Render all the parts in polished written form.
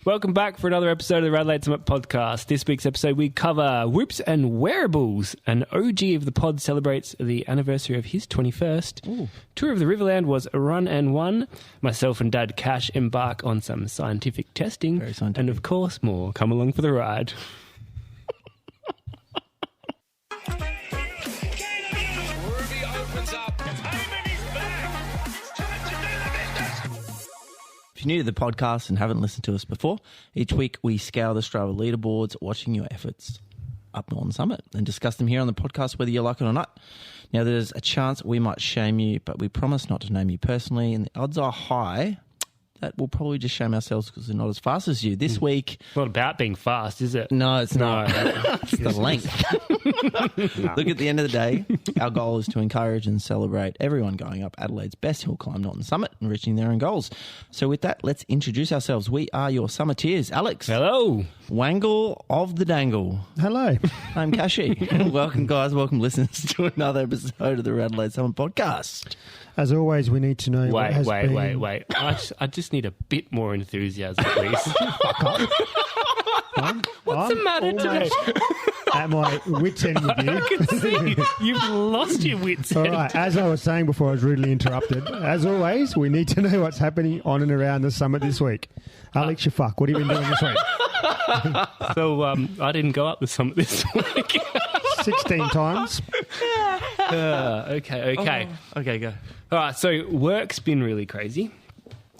Welcome back for another episode of the RADelaide Summit podcast. This week's episode we cover whoops and wearables. An OG of the pod celebrates the anniversary of his 21st. Ooh. Tour of the Riverland was a run and won. Myself and Dad Cash embark on some scientific testing. Very scientific. And of course more. Come along for the ride. If you're new to the podcast and haven't listened to us before, each week we scour the Strava leaderboards, watching your efforts up Norton Summit and discuss them here on the podcast, whether you like it or not. Now, there's a chance we might shame you, but we promise not to name you personally, and the odds are high that we'll probably just shame ourselves because we're not as fast as you. This week... It's not about being fast, is it? No, it's not. It's the length. No. Look, at the end of the day, our goal is to encourage and celebrate everyone going up Adelaide's best hill climb, Norton Summit, and reaching their own goals. So with that, let's introduce ourselves. We are your summiteers. Alex. Hello. Wangle of the Dangle. Hello. I'm Kashi. Welcome, guys. Welcome, listeners, to another episode of the RADelaide Summit podcast. As always, we need to know what has been... Wait. I just need a bit more enthusiasm, please. What's the matter today? At my wit's end with you. I can see you've lost your wits end. All right, as I was saying before I was rudely interrupted, as always, we need to know what's happening on and around the summit this week. Alex, you fuck. What have you been doing this week? So, I didn't go up the summit this week. 16 times. Okay, go. All right, so work's been really crazy.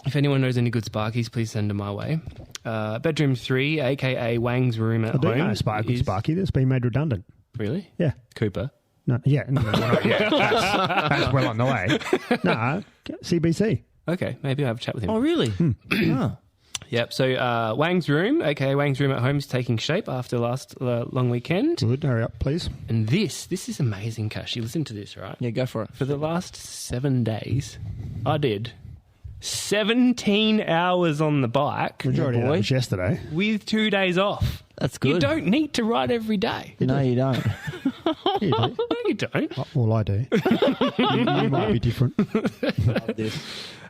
If anyone knows any good Sparkies, please send them my way. Bedroom 3, a.k.a. Wang's room at home. No Sparky that's been made redundant. Really? Yeah. Cooper? No, yeah. No, that's well on the way. No, CBC. Okay, maybe I'll have a chat with him. Oh, really? Oh. Yep, so Wang's room, a.k.a. Wang's room at home, is taking shape after last long weekend. Good, hurry up, please. And this is amazing, Cash. You listen to this, right? Yeah, go for it. For the last 7 days, I did 17 hours on the bike. Majority of that was yesterday. With 2 days off. That's good. You don't need to ride every day. No, you don't. You do. No, you don't. Well, I do. you might be different. Love this.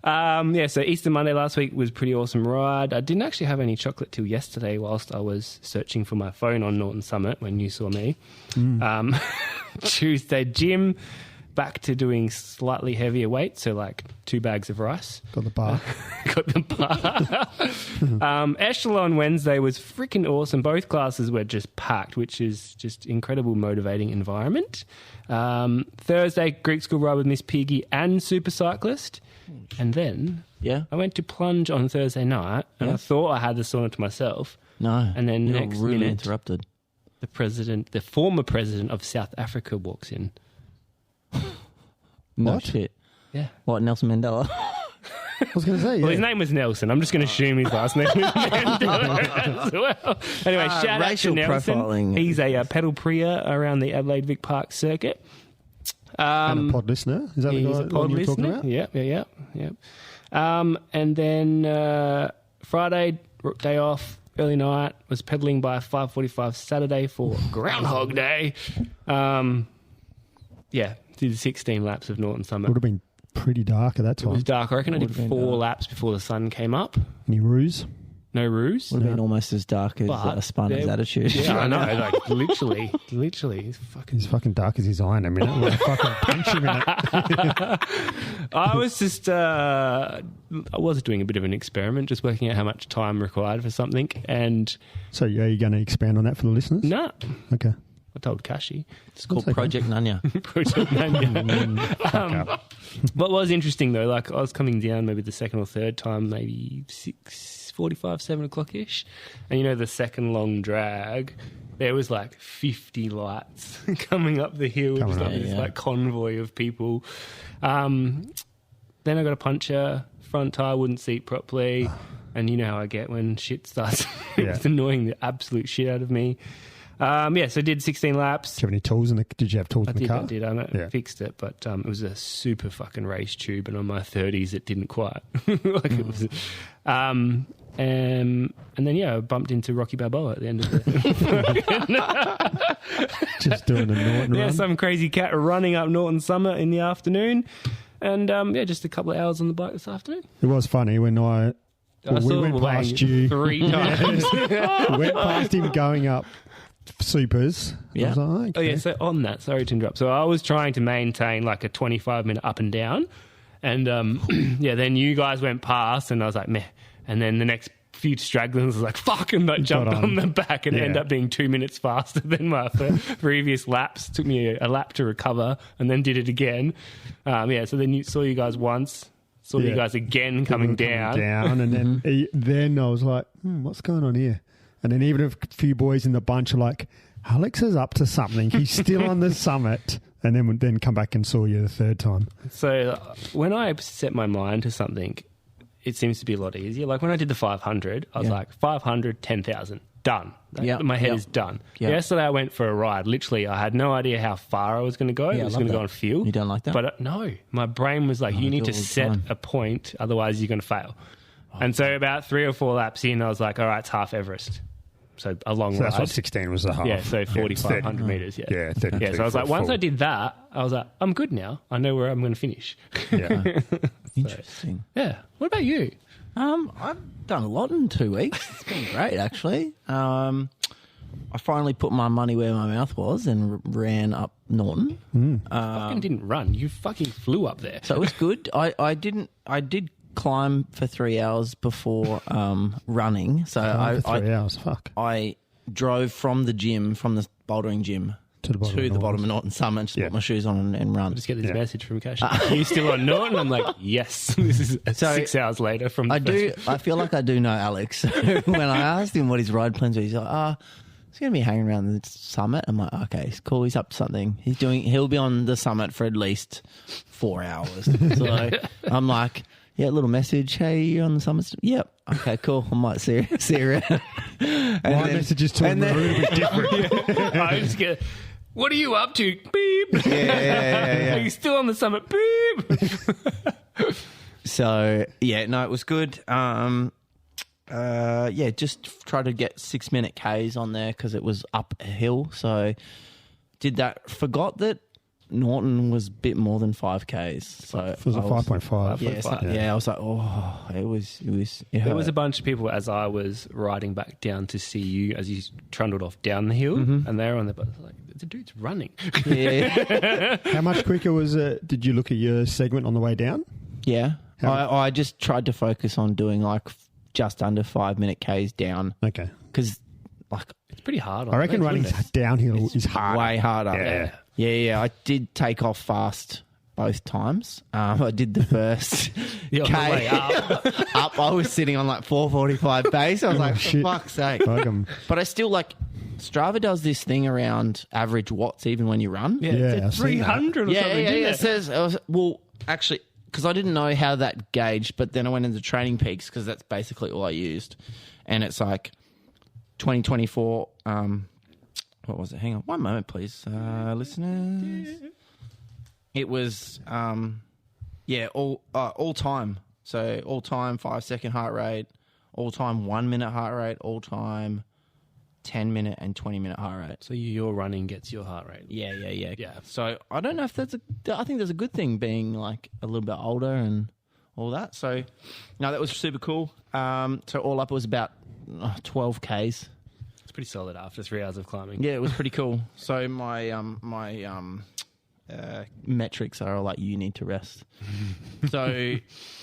So Easter Monday last week was a pretty awesome ride. I didn't actually have any chocolate till yesterday whilst I was searching for my phone on Norton Summit when you saw me. Tuesday, gym, back to doing slightly heavier weight, so like 2 bags of rice. Got the bar. Echelon Wednesday was freaking awesome. Both classes were just packed, which is just incredible motivating environment. Thursday, Greek school ride with Miss Piggy and Super Cyclist. And then I went to plunge on Thursday night, and I thought I had the sauna to myself. No. And then You're next rudely minute, interrupted. the former president of South Africa walks in. No What? shit. Yeah. What, Nelson Mandela? I was going to say, Well, his name was Nelson. I'm just going to assume his last name was Mandela as well. Anyway, shout out to racial Nelson. profiling. He's a pedal priya around the Adelaide Vic Park circuit. and a pod listener. Is that the He's guy a pod you were talking listener. about? Yeah. And then Friday, day off, early night, was pedaling by 5:45 Saturday for Groundhog Day. Did 16 laps of Norton Summit. Would have been pretty dark at that It time. was dark. I reckon I did Would've been 4 dark. laps before the sun came up. Any ruse? No ruse. Would have been almost as dark as But Spunner's there- attitude. Yeah, I know. Like literally, he's fucking. He's fucking dark as his eye in a minute. We'll fucking punch him in it. I was just, I was doing a bit of an experiment, just working out how much time required for something, and So, are you going to expand on that for the listeners? no, Okay. I told Kashi. It's called That's okay. Project Nanya. Project Mania. What was interesting though, like I was coming down maybe the second or third time, maybe 6:45, 7 o'clock ish, and you know the second long drag, there was like 50 lights coming up the hill, Coming just up, like this yeah. like convoy of people. Then I got a puncture, front tire wouldn't seat properly, and you know how I get when shit starts. It's annoying the absolute shit out of me. So I did 16 laps. Did you have any tools in the? Did you have tools in the car? I did. I fixed it, but it was a super fucking race tube, and on my 30s, it didn't quite. It was. And then I bumped into Rocky Balboa at the end of the. Just doing a Norton run. Some crazy cat running up Norton Summit in the afternoon, and just a couple of hours on the bike this afternoon. It was funny when I I we saw went Wang past you. 3 times. We went past him going up supers. Yeah. I was like, Oh okay. yeah, so on that, sorry to interrupt. So I was trying to maintain like a 25-minute up and down, and yeah, then you guys went past, and I was like, meh. And then the next few stragglers was like, fuck, and I jumped on the back, and it ended up being 2 minutes faster than my previous laps. Took me a lap to recover, and then did it again. Yeah, so then saw you guys once. Saw you guys again coming down. And then I was like, what's going on here? And then even a few boys in the bunch are like, Alex is up to something. He's still on the summit. And then come back and saw you the third time. So when I set my mind to something, it seems to be a lot easier. Like when I did the 500, I was like, 500, 10,000, done. My head is done. Yeah. Yesterday I went for a ride. Literally, I had no idea how far I was going to go. I was going to go on feel. You don't like that? But no, my brain was like, you need to set a point, otherwise you're going to fail. And so about 3 or 4 laps in, I was like, all right, it's half Everest. So a long ride. That's what 16 was the half. Yeah, so 4,500 metres. Yeah, 32. Yeah, so I was like, once I did that, I was like, I'm good now. I know where I'm going to finish. Yeah. Interesting. Yeah. What about you? I've done a lot in 2 weeks. It's been great, actually. I finally put my money where my mouth was and ran up Norton. Fucking didn't run. You fucking flew up there. So it was good. I did climb for 3 hours before running. So for 3 hours. Fuck. I drove from the bouldering gym To the bottom of Norton Summit, just put my shoes on and run. Just get this message from Cash. Are you still on Norton? I'm like, yes. This is 6 hours later from the I feel like I do know Alex. When I asked him what his ride plans were, he's like, he's going to be hanging around the summit. I'm like, okay, it's cool. He's up to something. He'll be on the summit for at least 4 hours. So I'm like, yeah, little message. Hey, you on the summit? Yep. Okay, cool. I might see you around. My messages to him are a little bit different. I just get, what are you up to? Beep. Yeah. Are you still on the summit? Beep. So, yeah, no, it was good. Just try to get 6-minute Ks on there because it was up a hill. So did that. Forgot that Norton was a bit more than 5Ks. So it was a 5.5. Yeah, I was like, it was. There was a bunch of people as I was riding back down to see you as you trundled off down the hill, and they were on the bus like, the dude's running. Yeah. How much quicker was it? Did you look at your segment on the way down? Yeah. I just tried to focus on doing like just under 5-minute Ks down. Okay. Because like it's pretty hard. I reckon running downhill is hard. Way harder. Yeah. I did take off fast both times. I did the first K way up. I was sitting on like 4:45 base. I was like, for fuck's sake. But I still like Strava does this thing around average watts even when you run. It's 300 or something. Yeah. It says actually. Because I didn't know how that gauged, but then I went into Training Peaks because that's basically all I used. And it's like 2024. What was it? Hang on. One moment, please, listeners. It was, all time. So all time 5-second heart rate, all time 1 minute heart rate, all time 10-minute and 20-minute heart rate. So your running gets your heart rate. Yeah. So I don't know if I think there's a good thing being like a little bit older and all that. So no, that was super cool. So all up it was about 12 Ks. It's pretty solid after 3 hours of climbing. Yeah, it was pretty cool. So my metrics are all like, you need to rest. So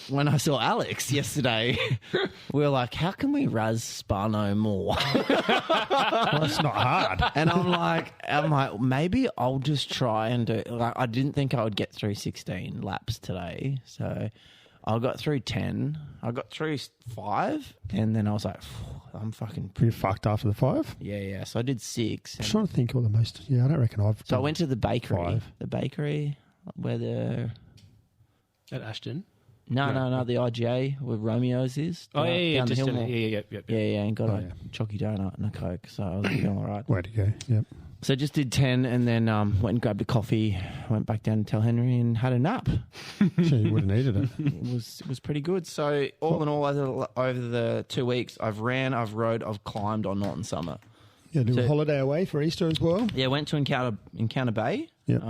when I saw Alex yesterday, we were like, how can we raz Sparno more? Well, that's not hard. And I'm like, maybe I'll just try and do. Like, I didn't think I would get through 16 laps today, so I got through 10. I got through 5, and then I was like, I'm fucking pretty fucked after the 5. Yeah. So I did 6. I'm trying to think what the most. Yeah, I don't reckon I've. So I went to the bakery. 5. The bakery where the At Ashton. No, the IGA where Romeo's is. Oh, yeah, down the just hill more. Yeah, and got a chalky donut and a Coke, so I was feeling all right. Way to go, yep. So just did 10 and then went and grabbed a coffee, went back down to Tell Henry and had a nap. So you would have needed it. It was pretty good. So all in all, over the 2 weeks, I've ran, I've rode, I've climbed on Norton Summit. Yeah, do a holiday away for Easter as well? Yeah, went to Encounter Bay. Yep.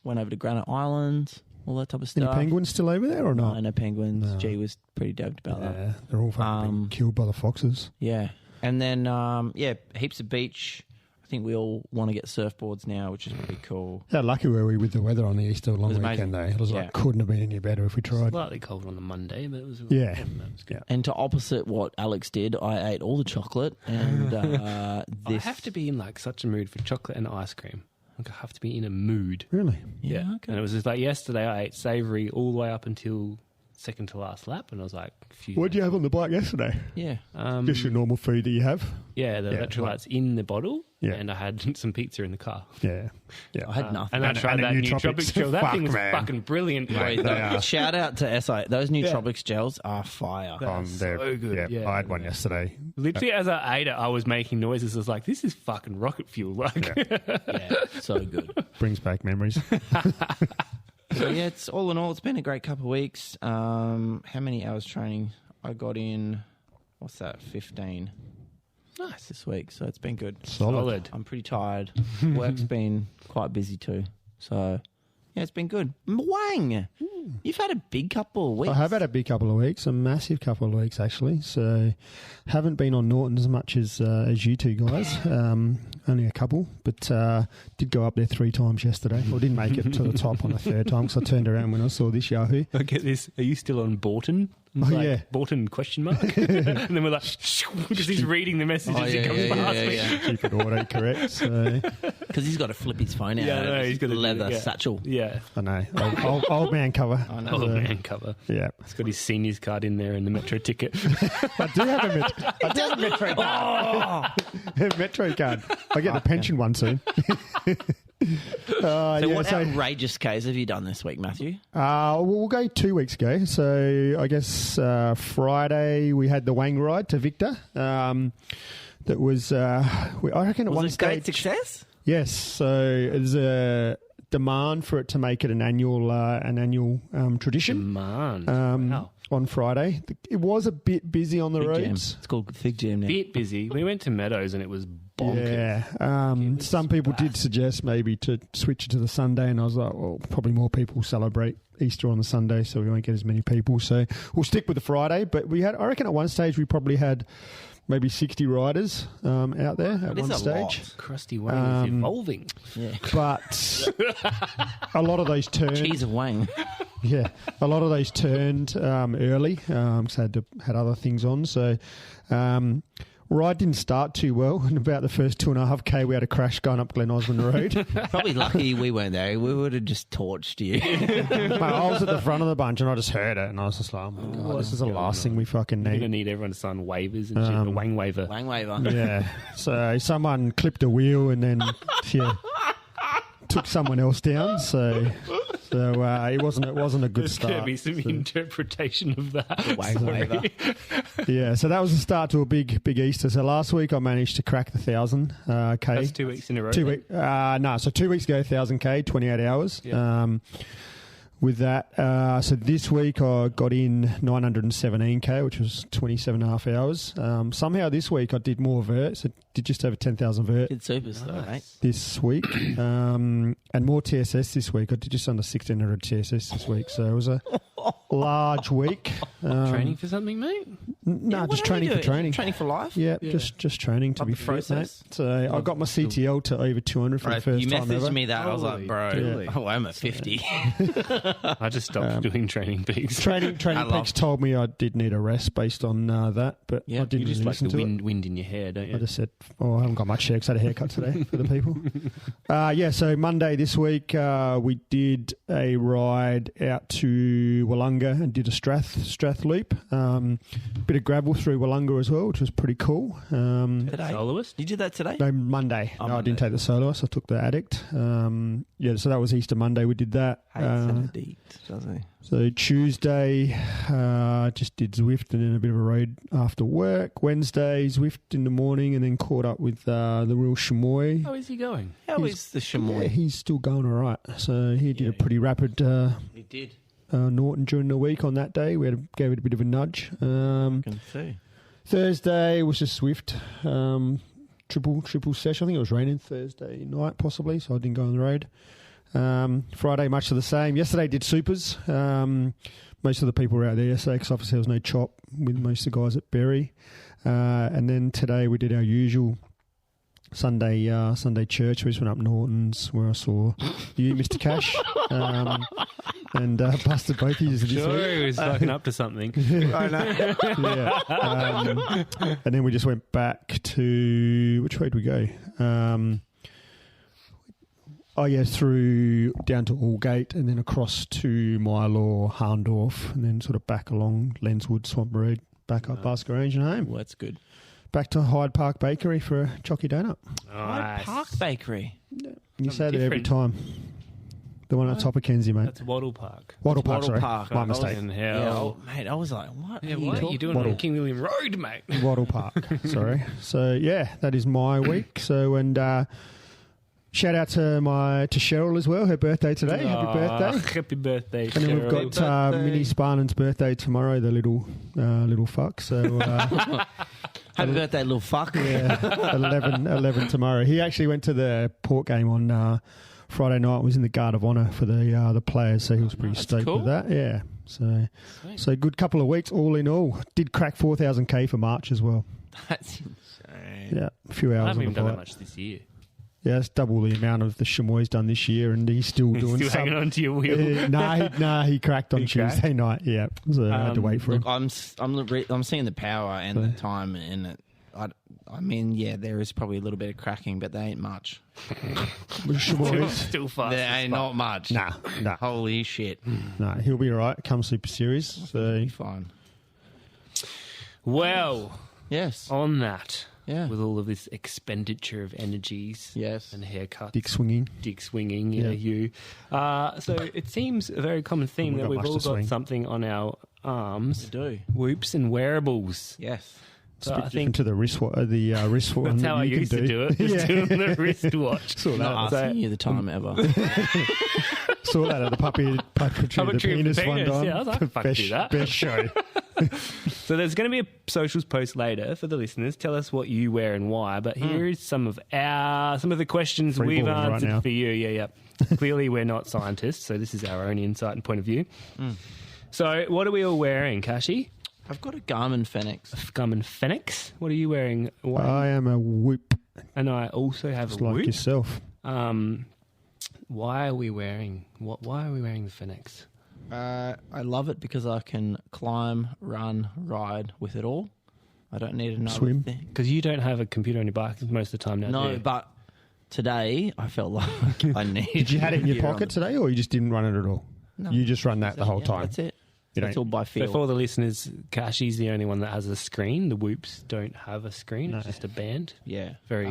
Went over to Granite Island. all that type of Any stuff. penguins still over there or not? No penguins. No. G was pretty doped about that. Yeah, they're all fucking being killed by the foxes. Yeah. And then, heaps of beach. I think we all want to get surfboards now, which is pretty cool. How lucky were we with the weather on the Easter long was weekend, though? amazing. It was like, couldn't have been any better if we tried. Slightly cold on the Monday, but it was Yeah. that was good. And to opposite what Alex did, I ate all the chocolate. And I have to be in like such a mood for chocolate and ice cream. Like I have to be in a mood. Really? Yeah, okay. And it was just like yesterday I ate savoury all the way up until second to last lap, and I was like, What did you have on the bike yesterday? Yeah. Just your normal food that you have? Yeah, the electrolytes in the bottle, Yeah. and I had some pizza in the car. Yeah. Yeah. I had nothing. And I tried and a that nootropics. nootropics gel. That Fuck, thing was man. fucking brilliant. Mate, Mate. they are. Shout out to SI. Those nootropics gels are fire. They're so good. Yeah, I had one yesterday. Literally, as I ate it, I was making noises. I was like, "This is fucking rocket fuel!" Like, Yeah, so good. Brings back memories. So yeah, it's all in all, it's been a great couple of weeks. How many hours training? I got in, 15 nice. this week, so it's been good. Solid. I'm pretty tired. Work's been quite busy too, so yeah, it's been good. Wang, you've had a big couple of weeks. I have had a big couple of weeks, a massive couple of weeks actually. So, haven't been on Norton as much as you two guys. Only a couple, but did go up there 3 times yesterday. Well, didn't make it to the top on the 3rd time because I turned around when I saw this Yahoo. I get this. Are you still on Borton? Oh, yeah. Borton question mark. And then we're like, because he's reading the message as it comes past me. Keep it autocorrect. So Because he's got to flip his phone out. Yeah, I know, he's got a leather satchel. Yeah. I know, old man cover. I know. Oh, man cover. Yeah, He's got his seniors card in there and the metro ticket. I do have a Metro card. Metro card. I get the pension one soon. So what outrageous case have you done this week, Matthew? We'll go 2 weeks ago. So I guess Friday we had the Wang ride to Victor. That was, I reckon, at Was one it great stage. success? Yes. So there's a demand for it to make it an annual tradition. Man. Wow. On Friday, it was a bit busy on the Fig Jam. roads. It's called Fig Jam now. Bit busy. We went to Meadows and it was bonkers. Yeah. Some people did suggest maybe to switch it to the Sunday, and I was like, well, probably more people celebrate Easter on the Sunday, so we won't get as many people. So we'll stick with the Friday. But I reckon at one stage we probably had maybe 60 riders out there at one stage. Lot. Crusty Wang is evolving. Yeah. But a lot of those turned. Cheese of Wang. Yeah, a lot of those turned early because I had other things on. So ride didn't start too well. And about the first 2.5K, we had a crash going up Glen Osmond Road. Probably lucky we weren't there. We would have just torched you. Mate, I was at the front of the bunch and I just heard it and I was just like, oh my God, this is the last thing we fucking You're going to need. need everyone to sign waivers and shit. The Wang waiver. Wang waver. Yeah. So someone clipped a wheel and then took someone else down. So it wasn't a good There's going to start. be some interpretation of that. Wang waver. Yeah, so that was the start to a big Easter. So last week I managed to crack the 1,000 K. That's 2 weeks in a row. 2 weeks. So 2 weeks ago, 1,000K, 28 hours. Yeah. With that, so this week I got in 917K, which was 27.5 hours. Somehow this week I did more vert, so did just over 10,000 vert Did supers though, mate. this week, and more TSS this week. I did just under 1,600 TSS this week, so it was a large week. Training for something, mate? No, What just are training you for doing? training. Training for life? Yeah, just training to Love be the fit, mate. process. So I got my CTL to over 200 for the Right, first you time messaged ever. me that. I was like, bro, Really? I'm at 50. I just stopped doing training peaks. Training love peaks told me I did need a rest based on that, but Yeah, I didn't You just really like listen the to wind in your hair, don't it. you? I just said, I haven't got much hair because I had a haircut today for the people. So Monday this week we did a ride out to Wollonga and did a Strath loop. Bit of gravel through Wollonga as well, which was pretty cool. Today? Soloist? You did that today? No, Monday. Oh, No, I Monday. didn't take the soloist. I took the addict. So that was Easter Monday. We did that. Hates an addict, doesn't he? So Tuesday, just did Zwift and then a bit of a road after work. Wednesday, Zwift in the morning and then caught up with the real Chamoy. How is he going? How is the Yeah, chamois? he's still going all right. So he did a pretty rapid He did. Norton during the week on that day. We gave it a bit of a nudge. Can see. Thursday was just Zwift. Triple session. I think it was raining Thursday night possibly, so I didn't go on the road. Friday, much of the same. Yesterday did supers. Most of the people were out there yesterday because obviously there was no chop with most of the guys at Berry. And then today we did our usual Sunday church. We just went up Norton's where I saw you, Mr. Cash, and busted both of you this Sure, week. he was fucking up to something. I know. Yeah. And then we just went back to... Which way did we go? Through down to Aldgate and then across to Mylor, Harndorf, and then sort of back along Lenswood, Swamp Road, back up Basque Range and home. Well, that's good. Back to Hyde Park Bakery for a chocky donut. Hyde Park Bakery. You say that every time. The one at the top of Kenzie, mate. That's Wattle Park. Wattle Park, sorry. Park. My mistake. And Yeah, mate, I was like, what? Yeah, what are you doing on King William Road, mate? Wattle Park, sorry. So, yeah, that is my week. So, and shout out to Cheryl as well, her birthday today. Happy birthday. Happy birthday, And then we've got Minnie Sparnan's birthday tomorrow, the little fuck. So, Happy birthday, little fuck. yeah, 11 tomorrow. He actually went to the Port game on Friday night. Was in the Guard of Honour for the players, so he was pretty stoked cool. with that. Yeah, so good couple of weeks all in all. Did crack 4,000 for March as well. That's insane. Yeah, a few I hours. haven't even on the done that bike. much this year. Yeah, it's double the amount of the Chamois done this year, and he's still doing. Still hanging on to your wheel. He cracked on He cracked? Tuesday night. Yeah, so I had to wait for Look, him. I'm seeing the power and the time in it. I mean, yeah, there is probably a little bit of cracking, but they ain't much. Chamois. Still fast. There as ain't fuck. not much. Nah. Holy shit. No, he'll be all right. Come Super Series. So Be fine. Well, Yes. on that, Yeah. with all of this expenditure of energies Yes. and haircuts, dick swinging. dick swinging, Yeah. you. So it seems a very common theme We've that got we've much all to got swing. something on our arms. Do. Whoops and wearables. Yes. So I Spit think into the wrist one. that's how I used to do it. Just doing the wristwatch. Saw Not that. asking you the time ever. Saw that at the puppetry of the penis one time. Yeah, I was like, fuck, do that. Best show. So there's going to be a socials post later for the listeners. Tell us what you wear and why. But here is some of the questions Free we've balling right answered now. for you. Yeah. Clearly, we're not scientists, so this is our own insight and point of view. So, what are we all wearing, Kashi? I've got a Garmin Fenix. Garmin Fenix. What are you wearing? Wang? I am a whoop, And I also have just a like Whoop. yourself. Why are we wearing the Fenix? I love it because I can climb, run, ride with it all. I don't need another Swim. thing. Because you don't have a computer on your bike most of the time now. do No, you? but today I felt like I needed. Did you have it in your gear on pocket the- today, or you just didn't run it at all? No. You just run that the whole Yeah, time. That's it. You That's don't- all by So feel. for the listeners, Kashi's the only one that has a screen. The Whoops don't have a screen. It's just a band. Yeah. Very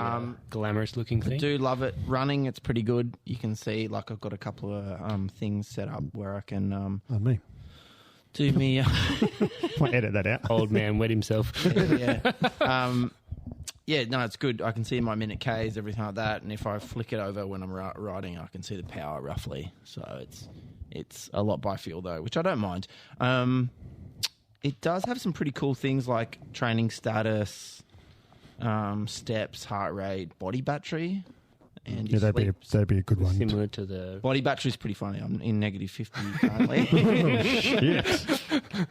glamorous looking I thing. do love it. Running, it's pretty good. You can see, like, I've got a couple of things set up where I can Oh, me. do me. Might edit that out. Old man wet himself. Yeah, no, it's good. I can see my minute Ks, everything like that. And if I flick it over when I'm riding, I can see the power roughly. So it's a lot by feel though, which I don't mind. It does have some pretty cool things like training status, steps, heart rate, body battery, and Yeah, that'd be a good one. Similar to the... body battery is pretty funny. I'm in negative 50 currently. Yes.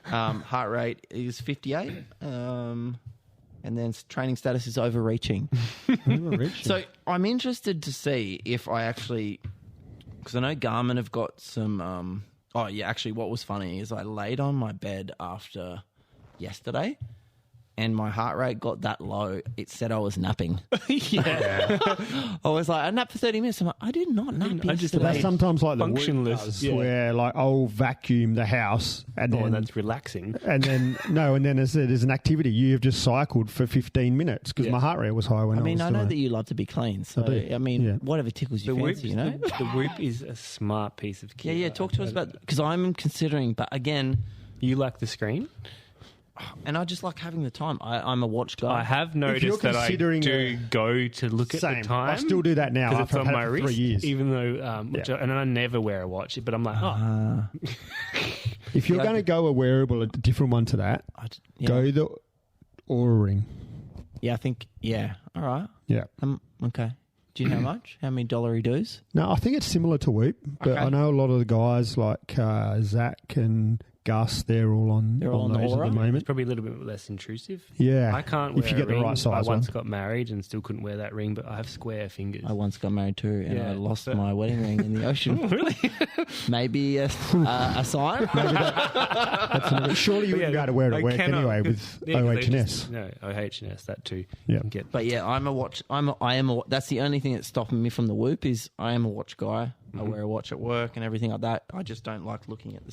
Heart rate is 58. And then training status is overreaching. So I'm interested to see if I actually, because I know Garmin have got some. Actually, what was funny is I laid on my bed after yesterday, and my heart rate got that low. It said I was napping. yeah. I was like, I napped for 30 minutes. I'm like, I did not nap I just yesterday. That's sometimes like the Functionless, Whoop does, yeah. where like I'll vacuum the house and Oh, then that's relaxing. and then as there's an activity you have just cycled for 15 minutes because Yeah. my heart rate was high when I I mean, was I know doing that it. you love to be clean. So, do. I mean, Yeah. whatever tickles your fancy, you know? The Whoop is a smart piece of kit. Yeah, talk to us about, because I'm considering, but again, You like the screen? and I just like having the time. I'm a watch guy. I have you're noticed that I considering do go to look at Same. the time. I still do that now because it's after on I've my had it for wrist, 3 years. even though, and I never wear a watch. But I'm like, If you're going to go a wearable, a different one to that, yeah. go the Aura Ring. Yeah, I think, yeah. All right. Yeah. Okay. Do you know how much? How many dollary dues? No, I think it's similar to Whoop, but Okay. I know a lot of the guys like Zach and Gus, they're all on They're all on the those at Aura? the It's moment. probably a little bit less intrusive. Yeah. I can't wear if you get a ring. the right size I once one. got married and still couldn't wear that ring, but I have square fingers. I once got married too, and Yeah, I lost so- my wedding ring in the ocean. Really? Maybe a sign? Surely you wouldn't be able to wear it I at work cannot, anyway 'cause- with yeah, 'cause they OH&S. just- No, OH&S, that too. Yeah. You can get- But yeah, that's the only thing that's stopping me from the Whoop is I am a watch guy. I wear a watch at work and everything like that. I just don't like looking at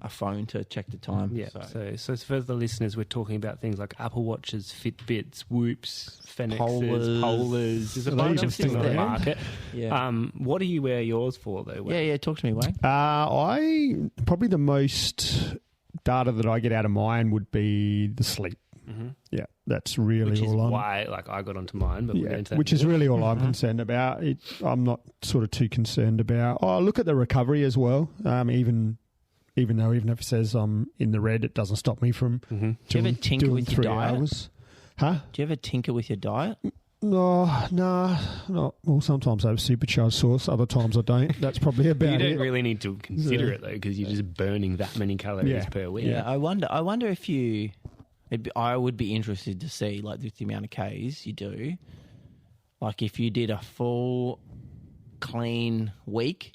a phone to check the time. Yeah, so for the listeners, we're talking about things like Apple Watches, Fitbits, Whoops, Fenixes, Polars. There's a Are bunch they of things still on the around? market. Yeah. What do you wear yours for, though? Yeah, talk to me, Wang. I probably the most data that I get out of mine would be the sleep. Mm-hmm. Yeah, that's really Which is all I'm. why, I got onto mine, but we'll get into that. which is really all I'm concerned about. I'm not sort of too concerned about. Oh, look at the recovery as well. Even if it says I'm in the red, it doesn't stop me from Do you doing, ever tinker doing with your 3 diet? hours. Huh? Do you ever tinker with your diet? No, not. Well, sometimes I have supercharged sauce. Other times I don't. That's probably about You don't it. really need to consider it, though, because you're just burning that many calories Yeah. per week. Yeah, I wonder if you. I would be interested to see, like, with the amount of Ks you do, like if you did a full clean week,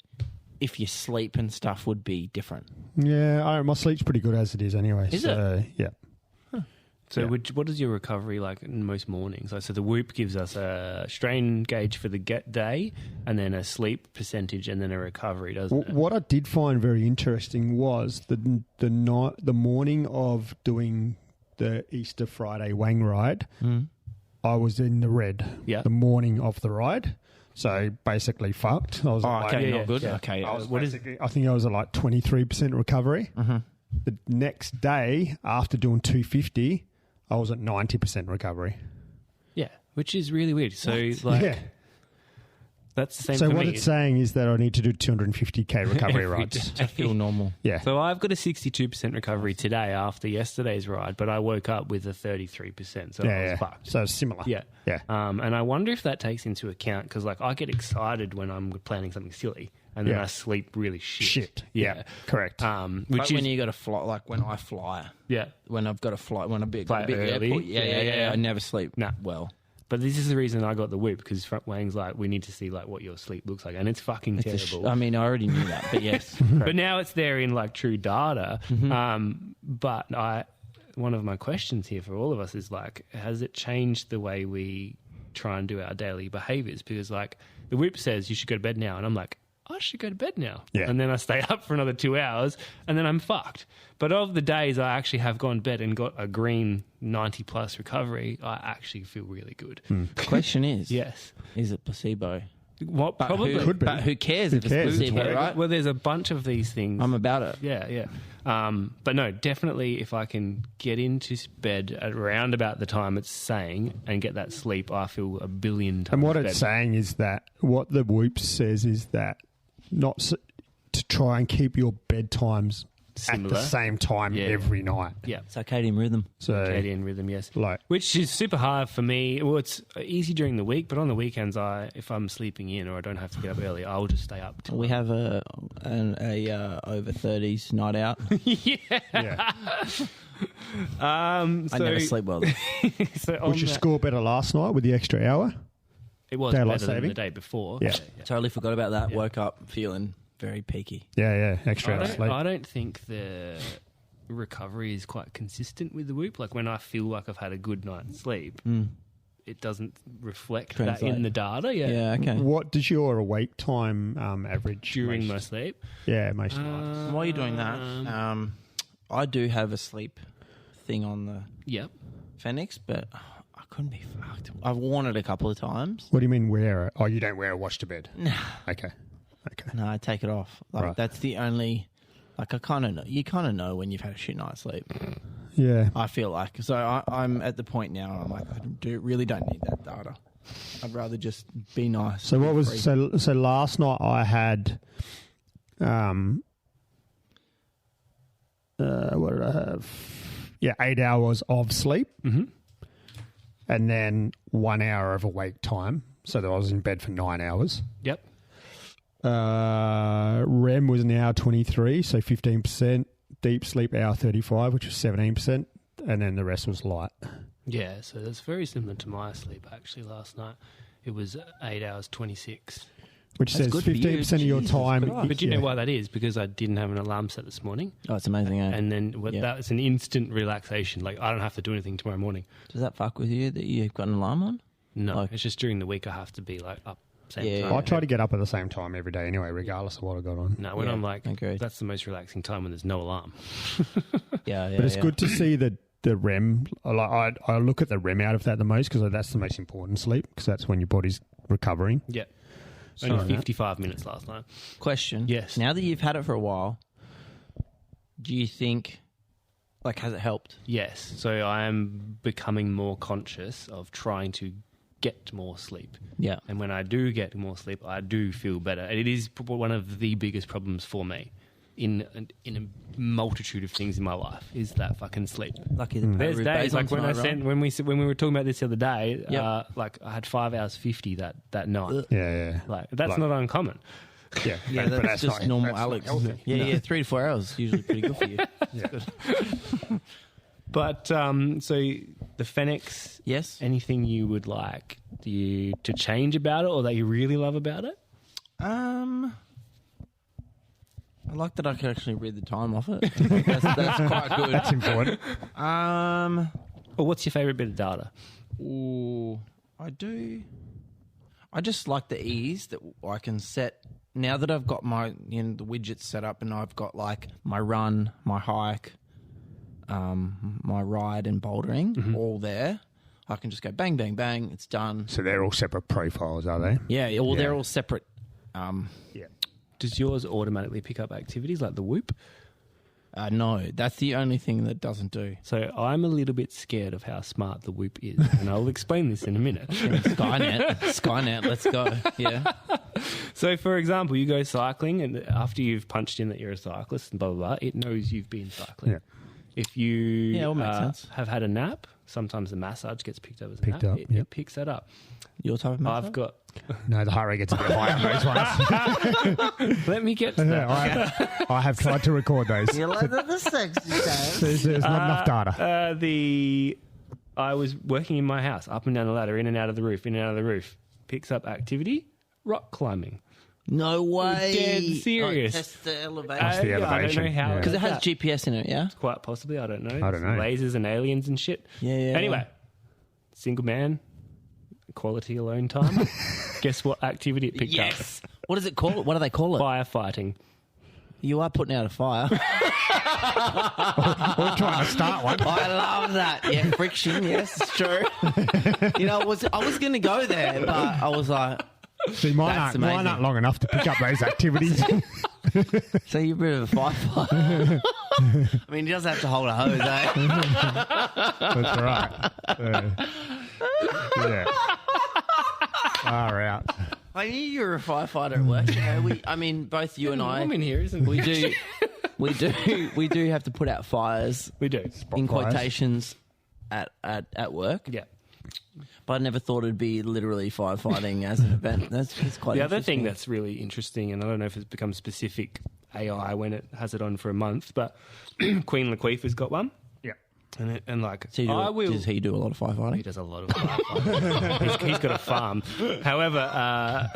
if your sleep and stuff would be different. Yeah, my sleep's pretty good as it is anyway. Is so, yeah. So Yeah. what is your recovery like in most mornings? So the Whoop gives us a strain gauge for the day and then a sleep percentage and then a recovery, doesn't it? What I did find very interesting was the morning of doing the Easter Friday Wang ride, I was in the red. Yeah. The morning of the ride. So basically fucked. I was Oh, okay, yeah, not good. yeah. Okay, I was what is- basically- I think I was at like 23% recovery. The next day, after doing 250, I was at 90% recovery. Yeah, which is really weird. So yeah. that's the same So for what me. it's saying is that I need to do 250k recovery Every rides. day. I feel normal. Yeah. So I've got a 62% recovery today after yesterday's ride, but I woke up with a 33%, so I was fucked. So similar. Yeah. Yeah. And I wonder if that takes into account, because I get excited when I'm planning something silly, and then Yeah. I sleep really shit. Shit. Yeah. Correct. Which Like is, when you got to fly, like when I fly, yeah. when I've got to fly, when I'm Fly early? airport, Yeah. I never sleep Nah. well. But this is the reason I got the Whoop, because Wang's like, we need to see like what your sleep looks like, and it's fucking terrible. I mean, I already knew that, but yes. But now it's there in like true data. But one of my questions here for all of us is like, has it changed the way we try and do our daily behaviors? Because like the Whoop says you should go to bed now, and I'm like, I should go to bed now. Yeah. And then I stay up for another 2 hours, and then I'm fucked. But of the days I actually have gone to bed and got a green 90 plus recovery, I actually feel really good. The question is, Yes. is it placebo? What probably Who, Could be. But who cares Who if cares? it's placebo, It's right? Well, there's a bunch of these things. I'm about it. Yeah. But no, definitely if I can get into bed at around about the time it's saying and get that sleep, I feel a billion times And what better. it's saying is that what the Whoop says is that to try and keep your bedtimes Similar. at the same time Yeah. every night. Yeah. Circadian rhythm. So Circadian rhythm, yes. like Which is super hard for me. Well, it's easy during the week, but on the weekends, if I'm sleeping in or I don't have to get up early, I'll just stay up. Till We have a over 30s night out. yeah. I never sleep well. So on Was your that- score better last night with the extra hour? it was daylight better than saving? the day before. Yeah. Totally forgot about that. Woke up feeling very peaky. Yeah. Extra hour sleep. I don't think the recovery is quite consistent with the Whoop. Like when I feel like I've had a good night's sleep, it doesn't reflect that Translate. in the data. Yeah. Yeah, okay. What does your awake time average During my most? sleep. Yeah, most of the nights. While you're doing that, I do have a sleep thing on the Yep. Fenix, but I couldn't be fucked. I've worn it a couple of times. What do you mean wear it? Oh, you don't wear a watch to bed? Nah. Okay. No, I take it off. Like Right. that's the only. Like I kind of know. You kind of know when you've had a shit night's sleep. Yeah. I feel like so. I'm at the point now. I'm like, I really don't need that data. I'd rather just be nice. So be what was free. so last night I had what did I have? Yeah, 8 hours of sleep. Mm-hmm. And then 1 hour of awake time. So I was in bed for 9 hours. Yep. REM was an hour 23, so 15%. Deep sleep, hour 35, which was 17%. And then the rest was light. Yeah, so that's very similar to my sleep, actually, last night. It was 8 hours, 26. Which That's says good for you. 15% of your Jesus time. Christ. But you know why that is? Because I didn't have an alarm set this morning. Oh, it's amazing, eh? And then that's an instant relaxation. Like, I don't have to do anything tomorrow morning. Does that fuck with you that you've got an alarm on? No, Like- it's just during the week I have to be, like, up same Yeah. time. I try to get up at the same time every day anyway, regardless of what I got on. No, when Yeah, I'm like, agreed. that's the most relaxing time when there's no alarm. Yeah. But it's good to see the REM. I look at the REM out of that the most because that's the most important sleep because that's when your body's recovering. Yeah. Sorry, Only Matt. 55 minutes last night. Question. Yes. Now that you've had it for a while, do you think, like, has it helped? Yes. So I am becoming more conscious of trying to get more sleep. Yeah. And when I do get more sleep, I do feel better. And it is one of the biggest problems for me in a multitude of things in my life is that fucking sleep. Lucky the There's days like when when we were talking about this the other day, Yep. like I had 5 hours 50 that night. Yeah. Like that's not uncommon. Yeah, Yeah, that's just not- normal that's not Alex. healthy. Yeah, 3 to 4 hours is usually pretty good for you. But so the Fenix, Yes. anything you would like to change about it or that you really love about it? I like that I can actually read the time off it. I think that's quite good. That's important. Or what's your favourite bit of data? Ooh, I do. I just like the ease that I can set now that I've got my the widgets set up and I've got like my run, my hike, my ride and bouldering all there. I can just go bang, bang, bang. It's done. So they're all separate profiles, are they? Yeah, they're all separate. Yeah. Does yours automatically pick up activities like the Whoop? No, that's the only thing that doesn't do. So I'm a little bit scared of how smart the Whoop is, and I'll explain this in a minute. Skynet, let's go. Yeah. So, for example, you go cycling, and after you've punched in that you're a cyclist and blah, blah, blah, it knows you've been cycling. Yeah. If you it all makes sense. have had a nap, sometimes the massage gets picked up as a Picked nap. up, It yep. picks that up. Your type of massage? I've got... No, the heart rate gets a bit higher on those ones. Let me get to that. I have tried to record those. You like the sexy There's not enough data. I was working in my house, up and down the ladder, in and out of the roof, in and out of the roof. Picks up activity, rock climbing. No way. Dead serious. Test the elevation. That's the I don't know elevation, how. yeah. Because it has that. GPS in it, yeah? Quite possibly, I don't know. I don't know. Lasers and aliens and shit. Yeah. Anyway, single man, quality alone time. Guess what activity it picked Yes. What does it call it? What do they call up? it? Firefighting. You are putting out a fire. We're trying to start one. I love that. Yeah, friction. Yes, it's true. I was going to go there, but I was like, See, mine That's aren't amazing. long enough to pick up those activities. so you're a bit of a firefighter. I mean, he does have to hold a hose, eh? That's right. Yeah. Far out. I knew you were a firefighter at work. Both you and I, I'm in here, isn't we it? we do have to put out fires We do. in fires. quotations at work. Yeah. But I never thought it'd be literally firefighting as an event. It's quite The other thing interesting. that's really interesting, and I don't know if it's become specific AI when it has it on for a month, but Queen Latifah's got one. Yeah. And like, So does he do a lot of He firefighting? does a lot of firefighting. he's got a farm. However,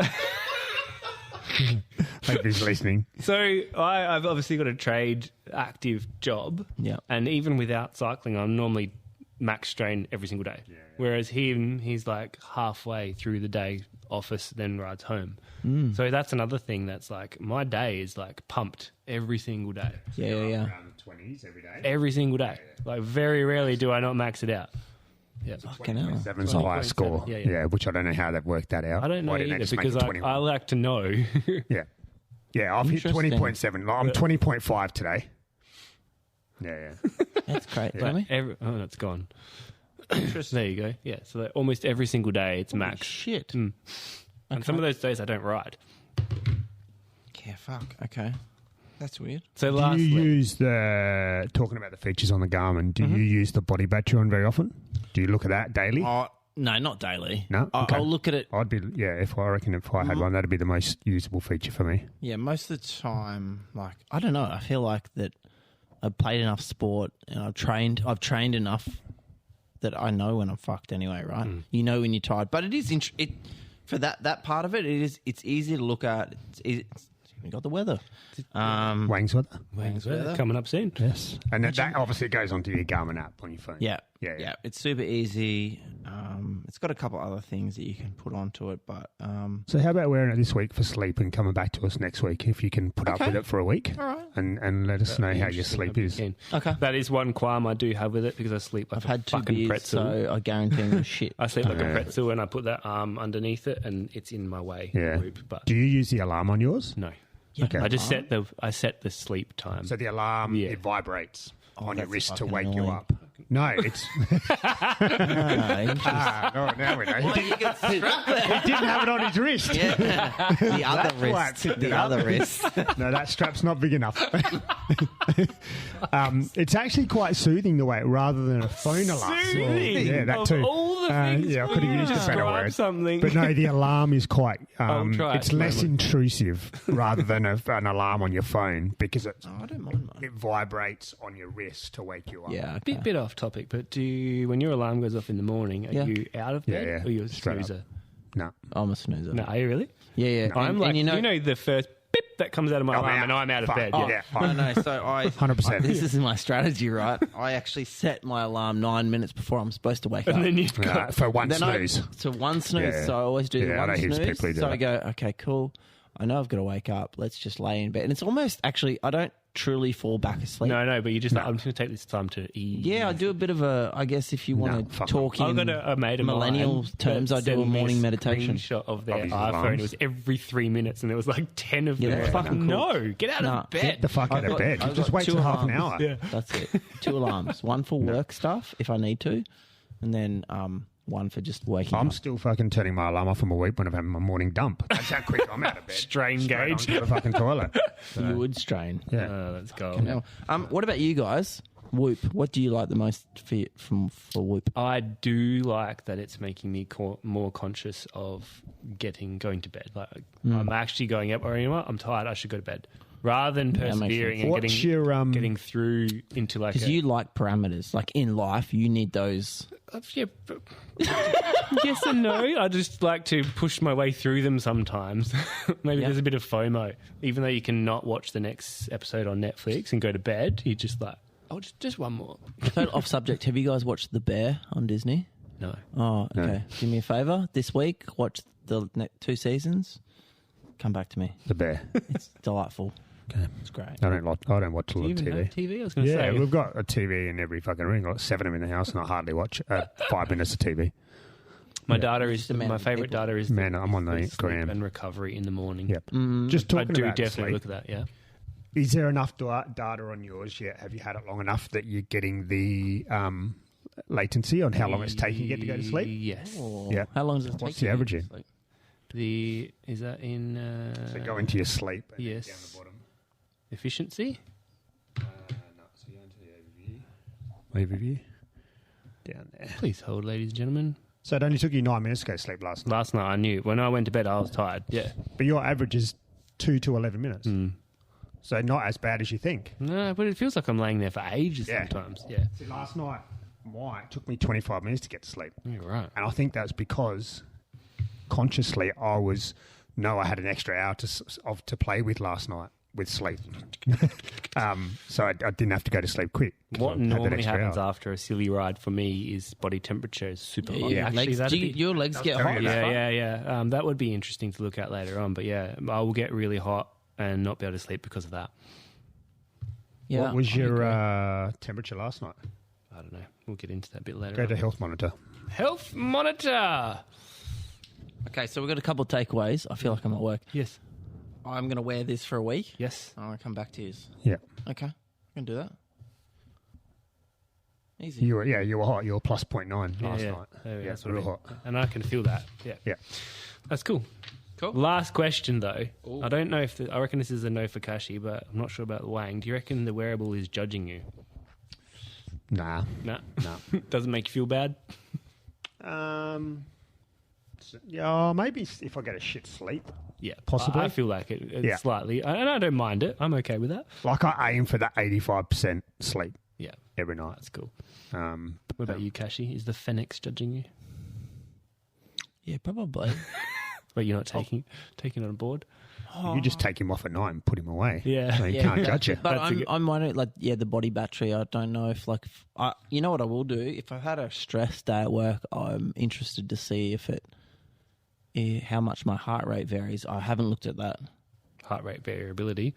Hope he's listening. so I've obviously got a trade active job. Yeah. And even without cycling, I'm normally max strain every single day. Whereas he's like halfway through the day office, then rides home. So that's another thing that's like, my day is like pumped every single day. Yeah. Around the 20s every day. Every single day. Like very rarely do I not max it out. Yeah. Fucking hell. 7's the highest score. 20.7, yeah. Which I don't know how they've worked that out. I don't know Why didn't they either just make because it I 21? like to know. Yeah, I've hit Interesting. 20.7. I'm 20.5 today. Yeah. That's great. But Tell me. it's gone. There you go. Yeah, so that almost every single day it's max. Shit. And some of those days I don't ride. Yeah, fuck. Okay. That's weird. So Do lastly, you use talking about the features on the Garmin, do you use the body battery on very often? Do you look at that daily? No, not daily. No? Okay. I'll look at it. I'd be, if I had one, that'd be the most usable feature for me. Yeah, most of the time, like, I don't know. I feel like that I've played enough sport and I've trained enough that I know when I'm fucked anyway, right? You know when you're tired. But it is, for that part of it, it's easy to look at. We got the weather. Wang's weather. Wang's weather coming up soon. Yes. And that obviously goes onto your Garmin app on your phone. Yeah. Yeah. It's super easy. It's got a couple other things that you can put onto it, but So how about wearing it this week for sleep and coming back to us next week if you can put up with it for a week? All right. And let us know how your sleep is. Okay. That is one qualm I do have with it because I sleep like I've had 2 fucking beers, pretzel. so I guarantee I'm shit. I sleep like a pretzel and I put that arm underneath it and it's in my way. Yeah. But Do you use the alarm on yours? no. Okay. I just set the sleep time. So the alarm, it vibrates on your that's wrist to fucking wake you annoying. up. No, it's... now we know. He didn't have it on his wrist. The other wrist. The other wrist. No, that strap's not big enough. It's actually quite soothing the way, rather than a phone alarm. Soothing? Yeah, that Of too. all the things I could have used a better describe word. something. But no, the alarm is quite. I'll try It's it less tomorrow. intrusive rather than an alarm on your phone because I don't mind mine. it vibrates on your wrist to wake you up. Yeah. Okay. Bit off topic, but when your alarm goes off in the morning, are you out of bed or you're a Straight up. snoozer? No. I'm a snoozer. No, are you really? Yeah. I'm And like, you know the first beep that comes out of my I'm alarm out. and I'm out of Fuck. bed. Oh, Yeah. yeah. No, so 100%. This is my strategy, right? I actually set my alarm 9 minutes before I'm supposed to wake up. And then you've got... For one Then snooze. So one snooze. Yeah. So I always do the Yeah, I one know heaps of snooze. people who do So I that. go, okay, cool. I know I've got to wake up. Let's just lay in bed. And it's almost actually, I don't truly fall back asleep. No, but you just like, I'm just going to take this time to eat. Yeah, I do a bit of a, I guess if you want to fuck talk I've in got a mate of millennial mine terms, that I do a sent me morning meditation. Screenshot of their Of his iPhone. alarms. It was every 3 minutes, and there was like 10 of Yeah, them. that's Fucking fucking cool. no, get out Nah, of bed. Get the fuck out of bed. I've Just got wait 2 till half an alarms. hour. Yeah. That's it. 2 alarms. One for work stuff if I need to, and then one for just waking I'm up. still fucking turning my alarm off on my week when I'm having my morning dump. That's how quick I'm out of bed. Strain Straight gauge. onto the fucking toilet. Fluid strain. Yeah. Let's go. Now, what about you guys? Whoop. What do you like the most for Whoop? I do like that it's making me more conscious of going to bed. Like I'm actually going up, or you know what? I'm tired. I should go to bed, rather than makes persevering sense. and What's your getting through into like. Because you like parameters. Like in life, you need those. Yeah, yes and no. I just like to push my way through them sometimes. Maybe Yeah. there's a bit of FOMO, even though you can not watch the next episode on Netflix and go to bed. You just like, oh, just one more. Total off subject. Have you guys watched The Bear on Disney? No. Oh, okay. No. Do me a favor. This week, watch the 2 seasons. Come back to me. The bear. It's delightful. Okay. It's great. I don't watch a lot Do you of even have TV. TV? I was going to Yeah, say. we've got a TV in every fucking room. Got 7 of them in the house, and I hardly watch 5 minutes of TV. My data is Just a man my of favorite people. data is Man, I'm on the sleep gram. and recovery in the morning. Yep. Just I talking do about definitely sleep. look at that. Yeah. Is there enough data on yours yet? Have you had it long enough that you're getting the latency on how long it's taking you to go to sleep? Yes. Oh, Yeah. How long does it take? What's the average in? Is that in So go into your sleep. And then yes. down the bottom. efficiency? No, so you go into the overview. Overview. Down there. Please hold, ladies and gentlemen. So it only took you 9 minutes to go to sleep last night. Last night I knew when I went to bed I was tired. Yeah. But your average is 2 to 11 minutes. So not as bad as you think. No, but it feels like I'm laying there for ages Yeah. sometimes. Yeah. See, last night, it took me 25 minutes to get to sleep. You're right. And I think that's because consciously I had an extra hour to play with last night with sleep. So I didn't have to go to sleep quick. What I had that normally extra happens hour. after a silly ride for me is body temperature is super hot. Yeah, Actually, legs, that'd be- your legs get tell hot. you as that. fuck. yeah. That would be interesting to look at later on. But yeah, I will get really hot and not be able to sleep because of that. Yeah, What was I your agree. temperature last night? I don't know. We'll get into that a bit later. Go on. to Health Monitor. Health monitor. Okay, so we've got a couple of takeaways. I feel like I'm at work. Yes. I'm going to wear this for a week. Yes. I'm going to come back to you. Yeah. Okay, I can do that. Easy. You were hot. You were plus 0.9 last yeah. night. There we go. Yeah, That's what I real mean. hot. And I can feel that. Yeah. Yeah. That's cool. Cool. Last question though. Ooh. I don't know if I reckon this is a no for Kashi, but I'm not sure about Wang. Do you reckon the wearable is judging you? Nah. No. No. Doesn't make you feel bad? Yeah, maybe if I get a shit sleep. Yeah, Possibly. I feel like it's Yeah. slightly, and I don't mind it. I'm okay with that. Like I aim for that 85% sleep Yeah, every night. that's cool. Um, What about you, Kashi? Is the Phoenix judging you? Yeah, probably. But you're not taking it on board? You just take him off at night and put him away. Yeah. So he can't judge you. But That's I'm wondering, like, the body battery. I don't know if, like, you know what I will do? If I've had a stress day at work, I'm interested to see how much my heart rate varies. I haven't looked at that. Heart rate variability.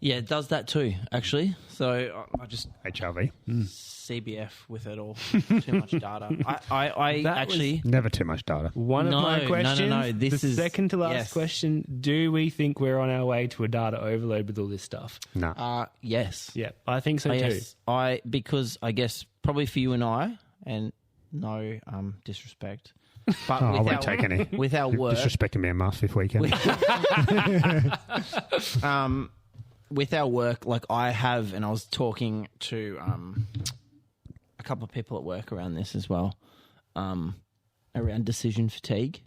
Yeah, it does that too, actually. So I just HRV. CBF with it all. Too much data. I That actually... Never too much data. One of my No, questions. no. This the is- second to last yes. question. Do we think we're on our way to a data overload with all this stuff? No. Yes. Yeah, I think so too. Yes. Because I guess probably for you and I, and no disrespect, but I with won't take any. with our You're work, disrespecting me enough this weekend. with our work, like I have, and I was talking to a couple of people at work around this as well, around decision fatigue.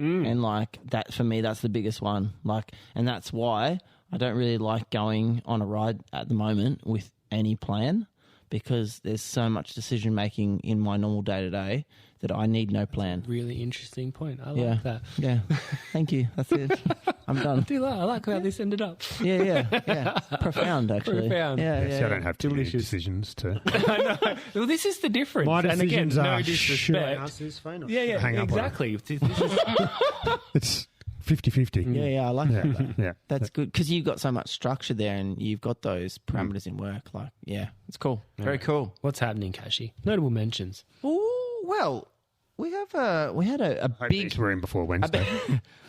And like that, for me, that's the biggest one. Like, and that's why I don't really like going on a ride at the moment with any plan, because there's so much decision making in my normal day to day that I need no plan. Really interesting point. I Yeah. like that. Yeah. Thank you. That's it. I'm done. I like how this ended up. Yeah. Profound, actually. Profound. Yeah. So I don't have too many Delicious. decisions to. I know. Well, this is the difference. My and again, decisions no are should I disrespect. answer this phone or Yeah, should I hang up on it? exactly. This is- It's 50-50. Yeah, I like that. Yeah. That's good because you've got so much structure there and you've got those parameters in work. Like, yeah, it's cool. Very cool. What's happening, Kashi? Notable mentions. Ooh, well, we had a Hope big these were in before Wednesday.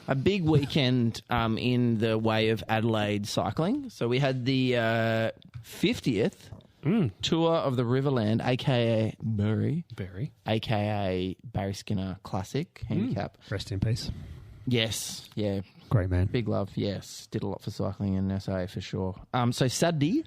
a big weekend in the way of Adelaide cycling. So we had the 50th tour of the Riverland, aka Bury, aka Barry Skinner Classic Handicap. Rest in peace. Yes, yeah, Great man. big love. Yes, did a lot for cycling in SA for sure. So Saturday.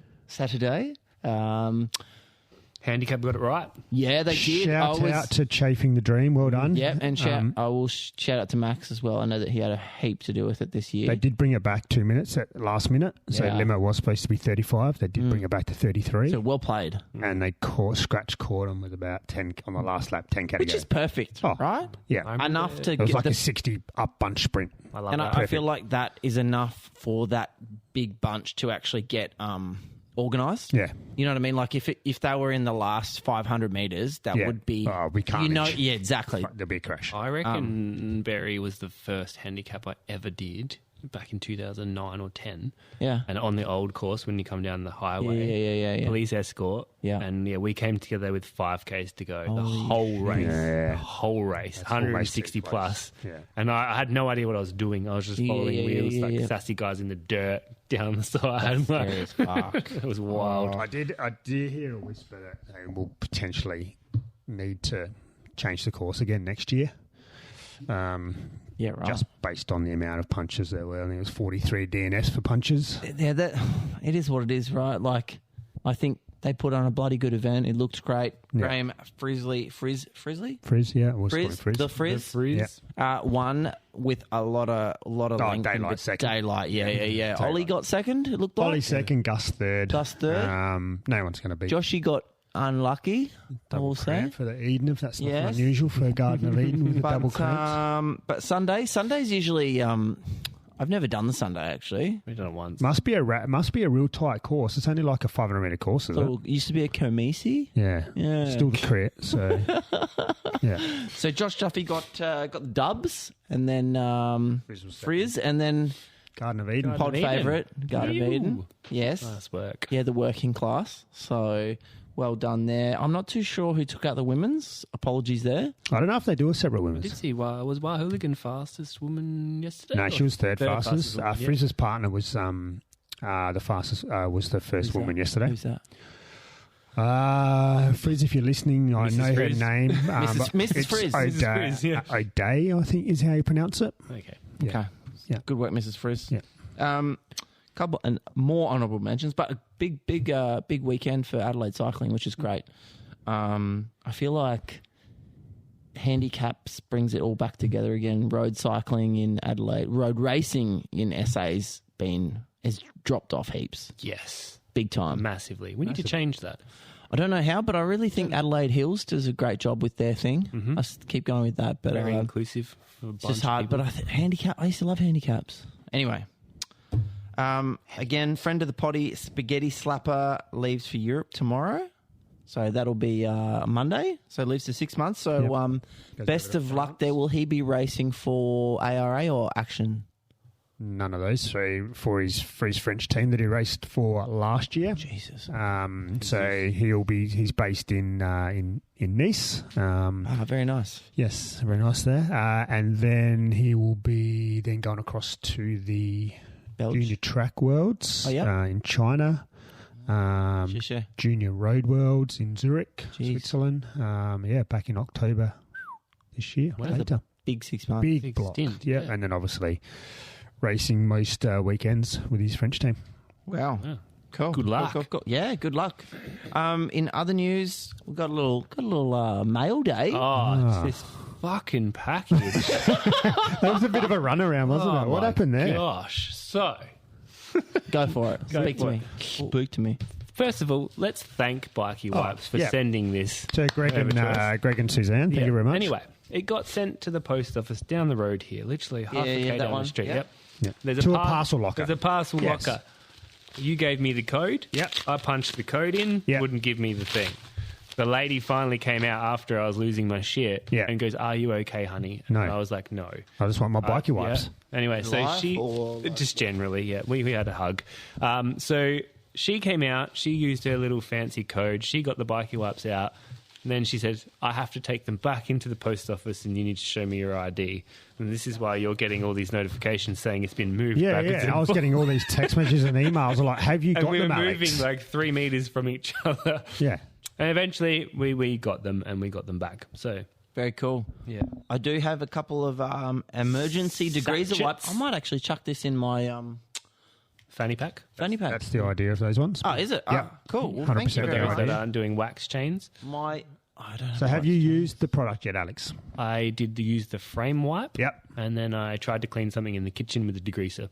Handicap got it right. Yeah, they did. Shout out to Chafing the Dream. Well done. Yeah, and I will shout out to Max as well. I know that he had a heap to do with it this year. They did bring it back 2 minutes at last minute. So Yeah. limo was supposed to be 35. They did bring it back to 33. So well played, And they caught them with about 10 on the last lap, 10 category. which is perfect, Oh. right? Yeah. Enough to It was get like the a 60 up bunch sprint. I love and that. I feel like that is enough for that big bunch to actually get organised. Yeah. You know what I mean? Like if they were in the last 500 metres, that Yeah. would be We can't. You know, yeah, exactly. There'll be a crash. I reckon Barry was the first handicap I ever did back in 2009 or 10. Yeah. And on the old course, when you come down the highway, Yeah. police escort. Yeah. And we came together with 5Ks to go. The Holy whole race. Yeah. The whole race. That's always 160 takes plus. place. Yeah. And I had no idea what I was doing. I was just following wheels like sassy guys in the dirt down the side. Scary as fuck. It was wild. I did hear a whisper that they will potentially need to change the course again next year. Yeah, right. Just based on the amount of punches there were. I think it was 43 DNS for punches. Yeah, it is what it is, right? Like, I think they put on a bloody good event. It looked great. Yeah. Graham Frizz, Frizz, yeah, it was Frizz, Frizz. the Frizz, The Frizz. won with a lot of length in daylight second. Daylight, yeah. Daylight. Ollie got second. It looked like Ollie second, Gus third. Gus third. No one's going to beat Joshy got unlucky. I double will say. cramp for the Eden, if that's nothing Yes. unusual for a Garden of Eden with a double cramp. But Sunday's usually. I've never done the Sunday actually. We done it once. Must be a real tight course. It's only like a 500 metre course, is it? So it used to be a Comisi. Yeah. Yeah. Still the crit, so yeah. So Josh Duffy got the dubs, and then Frizz was Frizz, and then Garden of Eden. pod Eden. favourite Garden of Ew. Eden. Yes, Nice work. yeah, the working class. So well done there. I'm not too sure who took out the women's. Apologies there. I don't know if they do a separate I women's. did see was Wah Hooligan fastest woman yesterday? No, Or she was third fastest. woman, yeah. Frizz's partner was the fastest. Was the first Who's woman that? yesterday. Who's that? Frizz, if you're listening, I Mrs. know Frizz. her name. Mrs. It's Frizz. O'Day, Mrs. Frizz, yeah. O'Day, I think is how you pronounce it. Okay. Yeah. Okay. Yeah. Good work, Mrs. Frizz. Yeah. Couple and more honourable mentions, but a big weekend for Adelaide cycling, which is great. I feel like handicaps brings it all back together again. Road cycling in Adelaide, road racing in SA's has dropped off heaps. Yes. Big time. Massively. We need to change that. I don't know how, but I really think Adelaide Hills does a great job with their thing. I just keep going with that. But Very inclusive for a bunch it's just hard. of people. But I used to love handicaps. Anyway. Again, friend of the potty, Spaghetti Slapper leaves for Europe tomorrow. So that'll be Monday. So leaves for 6 months. So best of luck there. Will he be racing for ARA or Action? None of those. So for his French team that he raced for last year. Jesus. So he's based in Nice. Very nice. Yes, very nice there. And then he will be then going across to the Junior Track Worlds in China. Junior Road Worlds in Zurich, Switzerland. Back in October this year. Later. Big 6 months. Big block. Stint, yeah, and then obviously racing most weekends with his French team. Wow. Yeah. Cool. Good luck. Cool. Yeah, good luck. In other news, we've got a little mail day. It's this fucking package. That was a bit of a runaround, wasn't it? What happened there? Gosh. So, go for it. Speak to me. Speak to me. First of all, let's thank Bikey Wipes for sending this. To Greg and Suzanne, thank you very much. Anyway, it got sent to the post office down the road here, literally half a k down the street. Yep. There's a parcel locker. There's a parcel locker. You gave me the code. Yep. I punched the code in. Yep. Wouldn't give me the thing. The lady finally came out after I was losing my shit and goes, "Are you okay, honey?" No. And I was like, "No. I just want my Bikey Wipes." Yeah. Anyway, so just generally, we had a hug. So she came out. She used her little fancy code. She got the Bikey Wipes out. And then she said, I have to take them back into the post office and you need to show me your ID. And this is why you're getting all these notifications saying it's been moved back. I was getting all these text messages and emails like, have you got them, Alex? And we were Alex? moving like 3 meters from each other. Yeah. And eventually we got them and we got them back. So very cool. Yeah. I do have a couple of emergency degrees of wipes. I might actually chuck this in my... Fanny pack? Fanny pack. That's the idea of those ones. Oh, is it? Yeah. Cool. Well, 100% thank you very much. That aren't doing wax chains. I don't know. So have you used the product yet, Alex? I did use the frame wipe. Yep. And then I tried to clean something in the kitchen with a degreaser.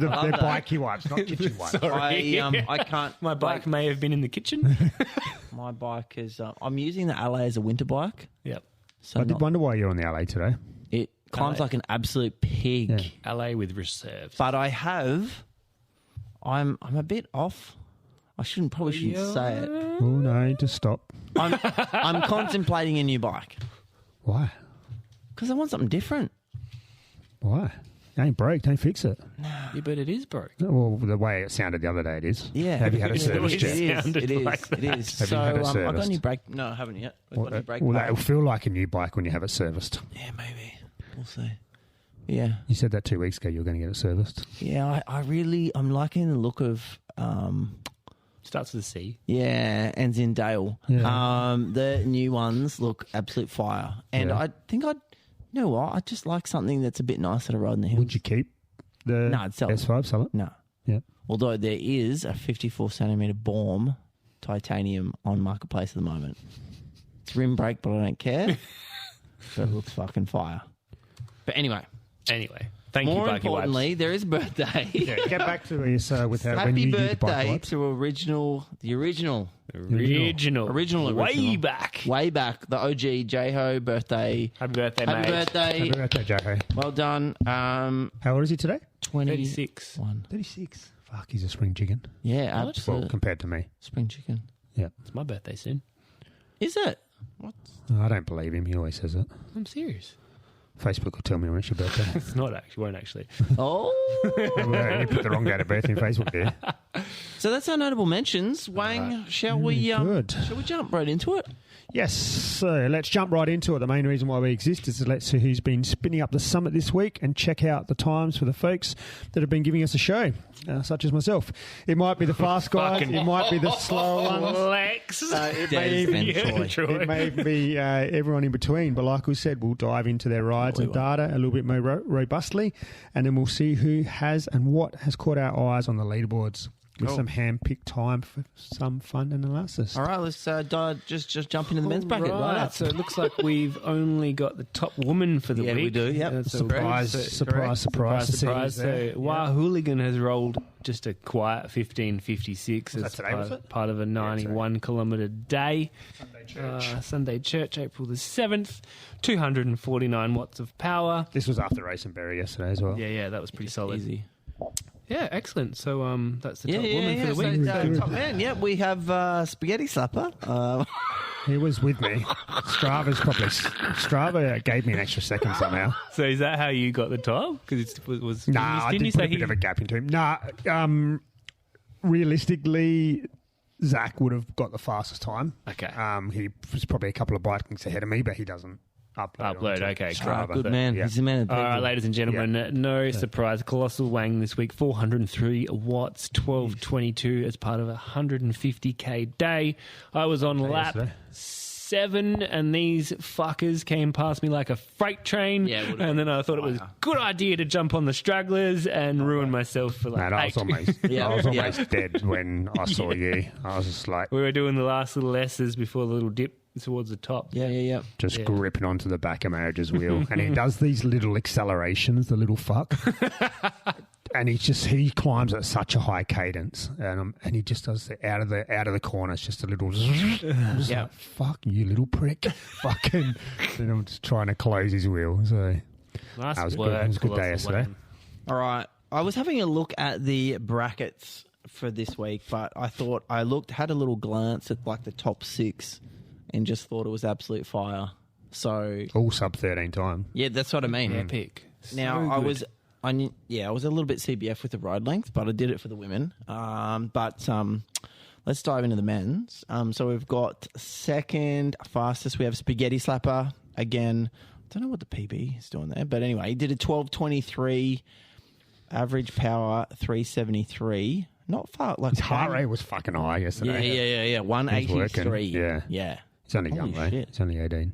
They're Bikey Wipes, not kitchen wipes. Sorry. I can't... My bike may have been in the kitchen. My bike is... I'm using the LA as a winter bike. Yep. So I did wonder why you're on the LA today. It climbs like an absolute pig. Yeah. LA with reserves. But I have... I'm a bit off. I probably shouldn't say it. Oh, no, just stop. I'm contemplating a new bike. Why? Because I want something different. Why? It ain't broke, don't fix it. Yeah, but it is broke. Well, the way it sounded the other day, it is. Yeah. Have you had a service check? It is. Have you had it I've got a serviced? new brake. No, I haven't yet. I've got a new brake Well, pad. that'll feel like a new bike when you have it serviced. Yeah, maybe. We'll see. Yeah. You said that 2 weeks ago you were going to get it serviced. Yeah, I'm liking the look of... Starts with a C. Yeah, ends in Dale. Yeah. The new ones look absolute fire. And I think you know what? I just like something that's a bit nicer to ride in the hills. Would you keep the S5, sell it? No. Yeah. Although there is a 54 centimetre Baum titanium on Marketplace at the moment. It's rim brake, but I don't care. So it looks fucking fire. But anyway. Thank you, More Bikey importantly, Wipes. there is a birthday. Yeah, get back to this with when Happy you use the Bikey birthday Wipes. to the original. Way back. Way back. The OG J-Ho birthday. Happy birthday, Happy mate. birthday. Happy birthday, Jacko. Well done. How old is he today? 36. 36. Fuck, he's a spring chicken. Yeah, Well, absolutely. compared to me. Spring chicken. Yeah. It's my birthday soon. Is it? What? I don't believe him. He always says it. I'm serious. Facebook will tell me when it's your birthday. It's not actually. Won't actually. Oh. You put the wrong date of birth in Facebook there. So that's our notable mentions. Wang, shall we jump right into it? Yes, so let's jump right into it. The main reason why we exist is to let's see who's been spinning up the summit this week and check out the times for the folks that have been giving us a show, such as myself. It might be the fast guys, it might be the slower ones. Lex. It may be everyone in between, but like we said, we'll dive into their rides and data a little bit more robustly, and then we'll see who has and what has caught our eyes on the leaderboards. with some hand-picked time for some fun analysis. All right, let's just jump into the men's bracket. Right. So it looks like we've only got the top woman for the week. Yeah, we do. Yep. That's Surprise. So Hooligan has rolled just a quiet 15:56 as today, was it? part of a 91-kilometre day. Sunday Church, April the 7th. 249 watts of power. This was after Race and Berry yesterday as well. Yeah, that was pretty solid. Easy. Yeah, excellent. So that's the top woman for the week. So, top man. Yep, we have Spaghetti Slapper. He was with me. Strava gave me an extra second somehow. So is that how you got the top? Because it was. I did put a bit of a gap into him. Realistically, Zach would have got the fastest time. Okay. He was probably a couple of bikings ahead of me, but he doesn't upload. Okay, Strava, Good man. Yeah. He's the man of the All right, people. ladies and gentlemen, no surprise. Colossal Wang this week, 403 watts, 12:22 as part of a 150k day. I was on lap yesterday. 7 and these fuckers came past me like a freight train. Yeah, it would've and then I thought it was a good idea to jump on the stragglers and ruin myself for like Man, I was 8. almost dead when I saw you. I was just like, We were doing the last little S's before the little dip towards the top. Yeah. just gripping onto the back of Marriage's wheel. And he does these little accelerations, the little fuck. And he climbs at such a high cadence. And he just does the out of the corner. It's just a little Yeah. like, fuck you little prick. Fucking and I'm just trying to close his wheel. So Nice that was work, good. It was a good day Colossal yesterday. Wang. All right. I was having a look at the brackets for this week, but I thought had a little glance at like the top 6 and just thought it was absolute fire. So All sub 13 time. yeah, that's what I mean. Epic. Now So I good. was a little bit CBF with the ride length, but I did it for the women. Let's dive into the men's. So we've got second fastest. We have Spaghetti Slapper again. I don't know what the PB is doing there, but anyway, he did a 12:23, average power 373. Not far. Like His heart rate was fucking high yesterday. Yeah. 183. Yeah. He's only Holy young, though. shit. He's only 18.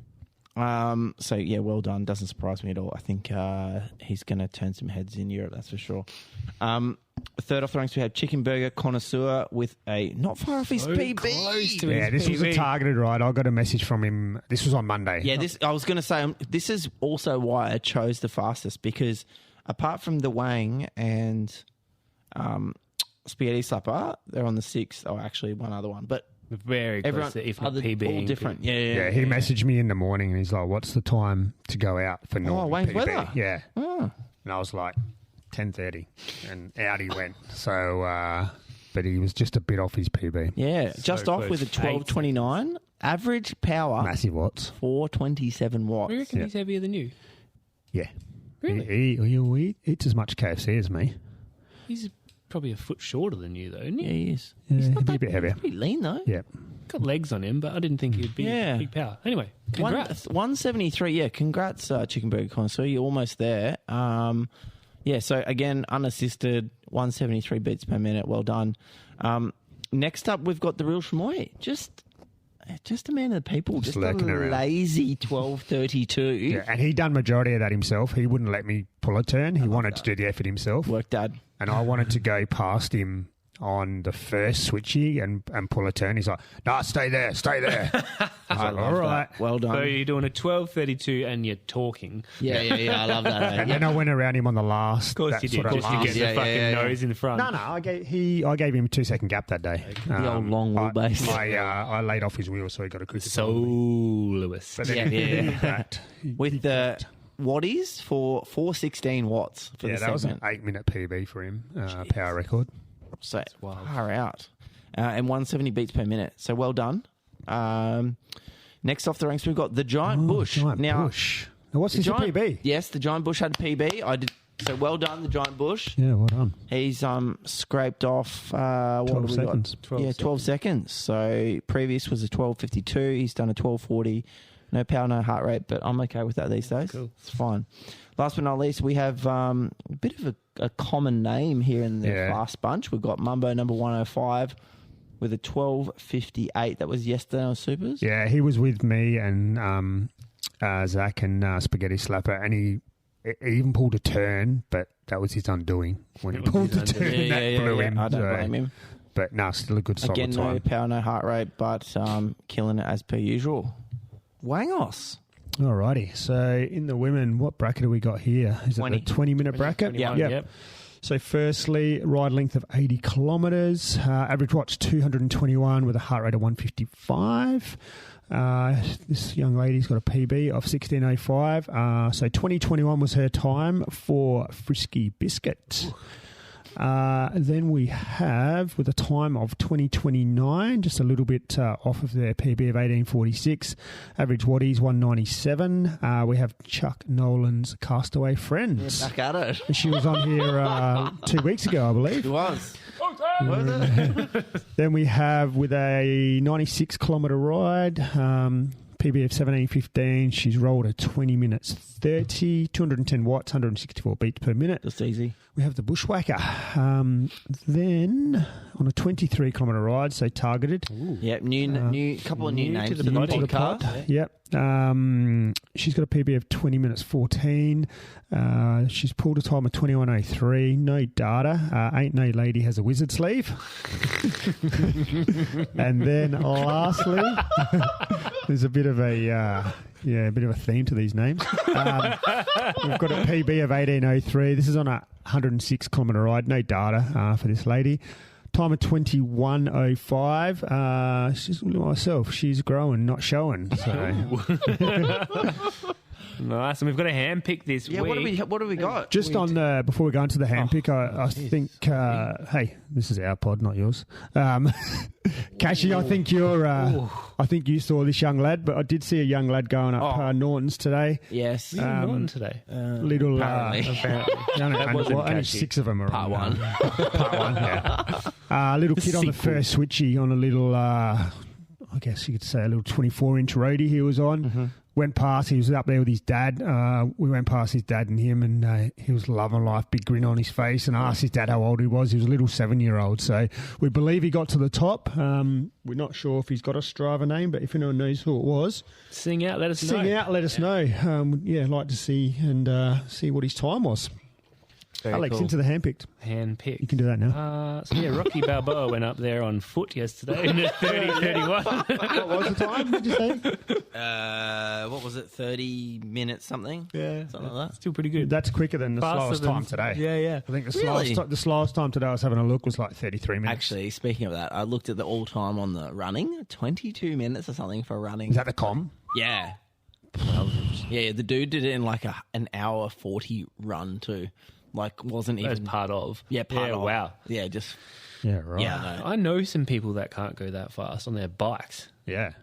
So yeah, well done. Doesn't surprise me at all. I think he's going to turn some heads in Europe, that's for sure. Third off the ranks, we have Chicken Burger Connoisseur with a not far off his PB. close to Yeah, his this was a PB. targeted ride. I got a message from him. This was on Monday. Yeah, I was going to say this is also why I chose the fastest, because apart from the Wang and Spaghetti Slapper, they're on the 6th. Oh, actually, one other one, but Very everyone close to, if not other, PB. all different. Yeah. Yeah, he messaged me in the morning and he's like, "What's the time to go out for Norton Wayne's PB?" weather. Yeah, Oh. and I was like, 10:30, and out he went. So, but he was just a bit off his PB. Yeah, just off close. with a 12:29, average power Massive watts. 427 watts. I reckon he's heavier than you. Yeah, Really? he eats as much KFC as me. He's probably a foot shorter than you, though, isn't he? Yeah, he is. Yeah, he'd be a bit heavier. Pretty lean though. Yeah, Got legs on him, but I didn't think he'd be Yeah. big power. Anyway, congrats. 173. Yeah, congrats, Chicken Burger Connoisseur. You're almost there. Yeah, so again, unassisted, 173 beats per minute. Well done. Next up, we've got the real Shmoy. Just a man of the people. Just a lurking around. lazy 12:32. yeah, and he done majority of that himself. He wouldn't let me pull a turn. He wanted to do the effort himself, Work, Dad. and I wanted to go past him on the first switchy and pull a turn. He's like, "No, stay there, stay there." I was like, love "All right." that. Well done. So you're doing a 12:32 and you're talking. Yeah. I love that. And then I went around him on the last. Of course that you did, sort of just to last- get the Yeah, fucking yeah. nose in front. No, I gave him a 2-second gap that day. The old long wheelbase. I laid off his wheel, so he got a quick. So Lewis. But then Yeah. he did that. With the watties for 416 watts for Yeah, the that was segment. an 8-minute PB for him, power record. So far out. And 170 beats per minute. So well done. Next off the ranks, we've got the Giant Bush. Giant now, Bush. Now, what's the his Giant, PB? Yes, the Giant Bush had a PB. So well done, the Giant Bush. Yeah, well done. He's scraped off 12 12 seconds. 12 seconds. So previous was a 12:52. He's done a 12:40. No power, no heart rate, but I'm okay with that these days. Cool. It's fine. Last but not least, we have a bit of a common name here in the fast bunch. We've got Mumbo number 105 with a 12:58. That was yesterday on Supers. Yeah, he was with me and Zach and Spaghetti Slapper, and he even pulled a turn, but that was his undoing when he pulled the turn. That blew him. I don't blame him. But no, still a good solid Again, time. no power, no heart rate, but killing it as per usual. Wangos. Alrighty. So in the women, what bracket have we got here? Is 20. it the 20-minute bracket? 21, yep. So firstly, ride length of 80 kilometres, average watch 221 with a heart rate of 155. This young lady's got a PB of 16:05. So 2021 was her time for Frisky Biscuit. Then we have, with a time of 2029, just a little bit off of their PB of 1846, average watties 197. We have Chuck Nolan's Castaway Friends. Back at it. She was on here 2 weeks ago, I believe. It was. Then we have, with a 96-kilometre ride, PB of 17:15. She's rolled a 20 minutes 30, 210 watts, 164 beats per minute. Just easy. We have the Bushwhacker. Then on a 23-kilometre ride, so targeted. Yep, new couple of new names to the in the body. podcast. Yep. She's got a PB of 20 minutes 14. She's pulled a time of 21:03. No data. Ain't no lady has a wizard sleeve. And then lastly, there's a bit of a theme to these names. We've got a PB of 18:03. This is on a 106-kilometre ride. No data for this lady. Time of 21:05. She's myself. She's growing, not showing. So. Nice. And we've got a handpick this week. What do we got? Just on before we go into the handpick, I think. Hey, this is our pod, not yours. Cashy, I think you saw this young lad, but I did see a young lad going up Norton's today. Yes. Norton today. Little Apparently. only 6 of them are Part on. one. Part one. Yeah. Little kid on the first switchy on a little. I guess you could say a little 24-inch roadie he was on. Mm-hmm. Went past, he was up there with his dad. We went past his dad and him, and he was loving life, big grin on his face, and I asked his dad how old he was. He was a little 7-year-old. So we believe he got to the top. We're not sure if he's got a Strava name, but if anyone knows who it was, Sing out, let us know. Let us know. Like to see see what his time was. Very Alex, cool. into the handpicked. Handpicked. You can do that now. Rocky Balboa went up there on foot yesterday in a 30:31. What was the time, did you say? What was it? 30 minutes something? Yeah. Something like that. Still pretty good. That's quicker than the Faster slowest than- time today. Yeah. I think the Really? slowest time today I was having a look was like 33 minutes. Actually, speaking of that, I looked at the all-time on the running. 22 minutes or something for running. Is that the com? Yeah. Yeah, the dude did it in like an hour 40 run too. Like, wasn't even... As part of. part of. Wow. Yeah, just... Yeah, right. Yeah, I know some people that can't go that fast on their bikes. Yeah.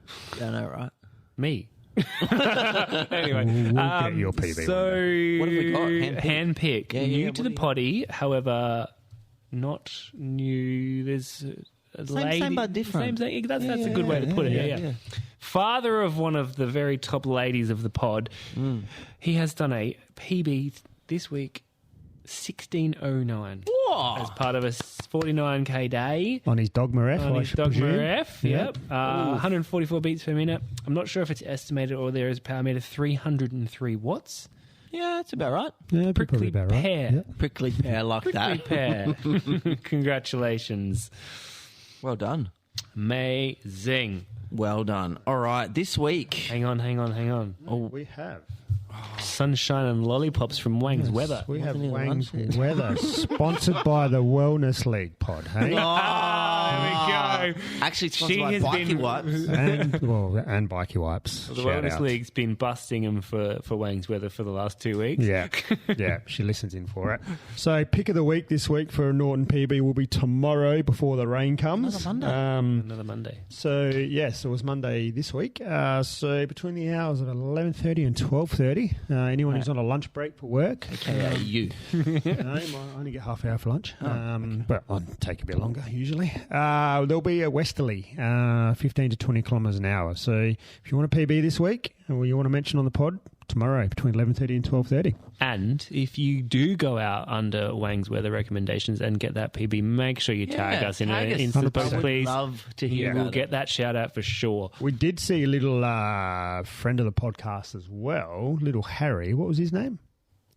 I know, right? Me. Anyway. We'll get your PB So, What have we got? Handpick. Yeah, New what to do the you got? potty, however, not new. There's a lady. Same but different. Same. That's a good way to put it. Yeah. Father of one of the very top ladies of the pod. He has done a PB this week, 16:09. Whoa. As part of a 49k day. On his Dogma F, On I his should Dogma presume. F, yep. 144 beats per minute. I'm not sure if it's estimated or there is a power meter 303 watts. Yeah, that's about right. Yeah, Prickly probably about right. pear. Yeah. Prickly pear like Prickly that. pear. Congratulations. Well done. Amazing. Well done. All right, this week... Hang on. We have. Sunshine and lollipops from Wang's Weather. We have Wasn't even Wang's lunch Weather, sponsored by the Wellness League pod, hey? There we go. Actually, it's sponsored She by has Bikey been- Wipes. and Bikey Wipes. The Shout Wellness out. League's been busting him for Wang's Weather for the last 2 weeks. Yeah, she listens in for it. So, pick of the week this week for Norton PB will be tomorrow before the rain comes. Another Monday. Another Monday. So, yes, it was Monday this week. So, between the hours of 11:30 and 12:30, anyone who's on a lunch break for work, AKA you. I only get half hour for lunch, but I'll take a bit longer usually. There'll be a westerly, 15 to 20 kilometres an hour. So if you want a PB this week, or you want to mention on the pod, tomorrow between 11:30 and 12:30. And if you do go out under Wang's Weather recommendations and get that PB, make sure you tag us in an Insta 100%. post, I would please. love to hear We'll about get it. that shout out for sure. We did see a little friend of the podcast as well, little Harry. What was his name?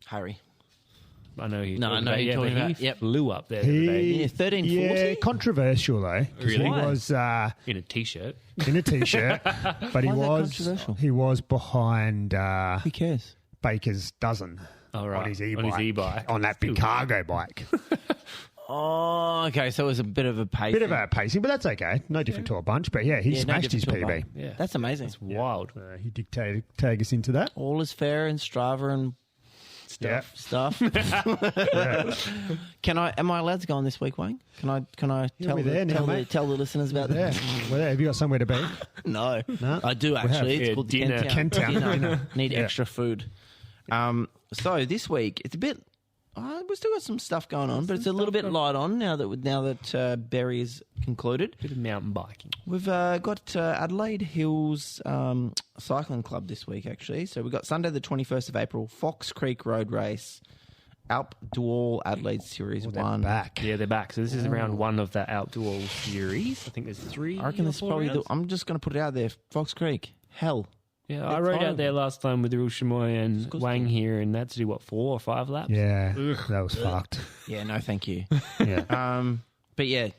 Harry. I know you. No, I know you're talking about. He Yep. flew up there the other day. Yeah, 13-40. Yeah, controversial though. 'Cause Really? He was In a t-shirt. in a t-shirt, but Why is that controversial? he was behind Who cares? Baker's dozen Oh, right. on his On his e-bike. on that big cargo bike. Oh, okay. So it was a bit of a pace. Bit of a pacing, but that's okay. No different to a bunch. But yeah, he Yeah, no smashed his different to a PB. bike. Yeah. That's amazing. It's wild. He did tag us into that. All is fair in Strava and Yeah. stuff. Yeah. Am I allowed to go on this week, Wang? Can I Yeah, we're there now, mate. tell the listeners about Yeah. that? Well, have you got somewhere to be? No. No? I do actually. have. It's Yeah, called dinner. Kentown. Dinner. Need Yeah. extra food. So this week it's a bit. We've still got some stuff going on, but it's a little bit light on now that Berry is concluded. Bit of mountain biking. We've got Adelaide Hills Cycling Club this week, actually. So we've got Sunday the 21st of April, Fox Creek Road Race, Alp Dual Adelaide Series 1. Back. Yeah, they're back. So this is round one of the outdoor series. I think there's 3. I reckon this is probably I'm just going to put it out there. Fox Creek. Hell. Yeah, I rode out there last time with Ril Chamoy and Wang here, and that's to do, 4 or 5 laps? Yeah, that was fucked. Yeah, no, thank you. Yeah. But yeah,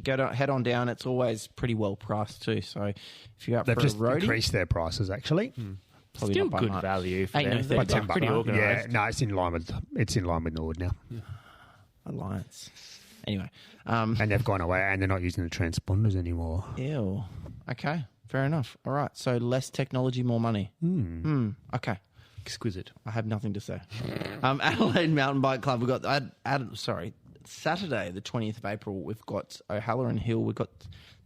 head on down. It's always pretty well priced too. So if you're up They've for just a roadie, increased their prices actually. probably Still not by good much. value for Ain't no them. 30 They're bucks, pretty mate. organised. Yeah, no, it's in line with Nord now, Alliance. Anyway, and they've gone away and they're not using the transponders anymore. ew. Okay, fair enough. All right, so less technology, more money. Okay. Exquisite. I have nothing to say. Adelaide Mountain Bike Club. We've got Saturday, the 20th of April. We've got O'Halloran Hill. We've got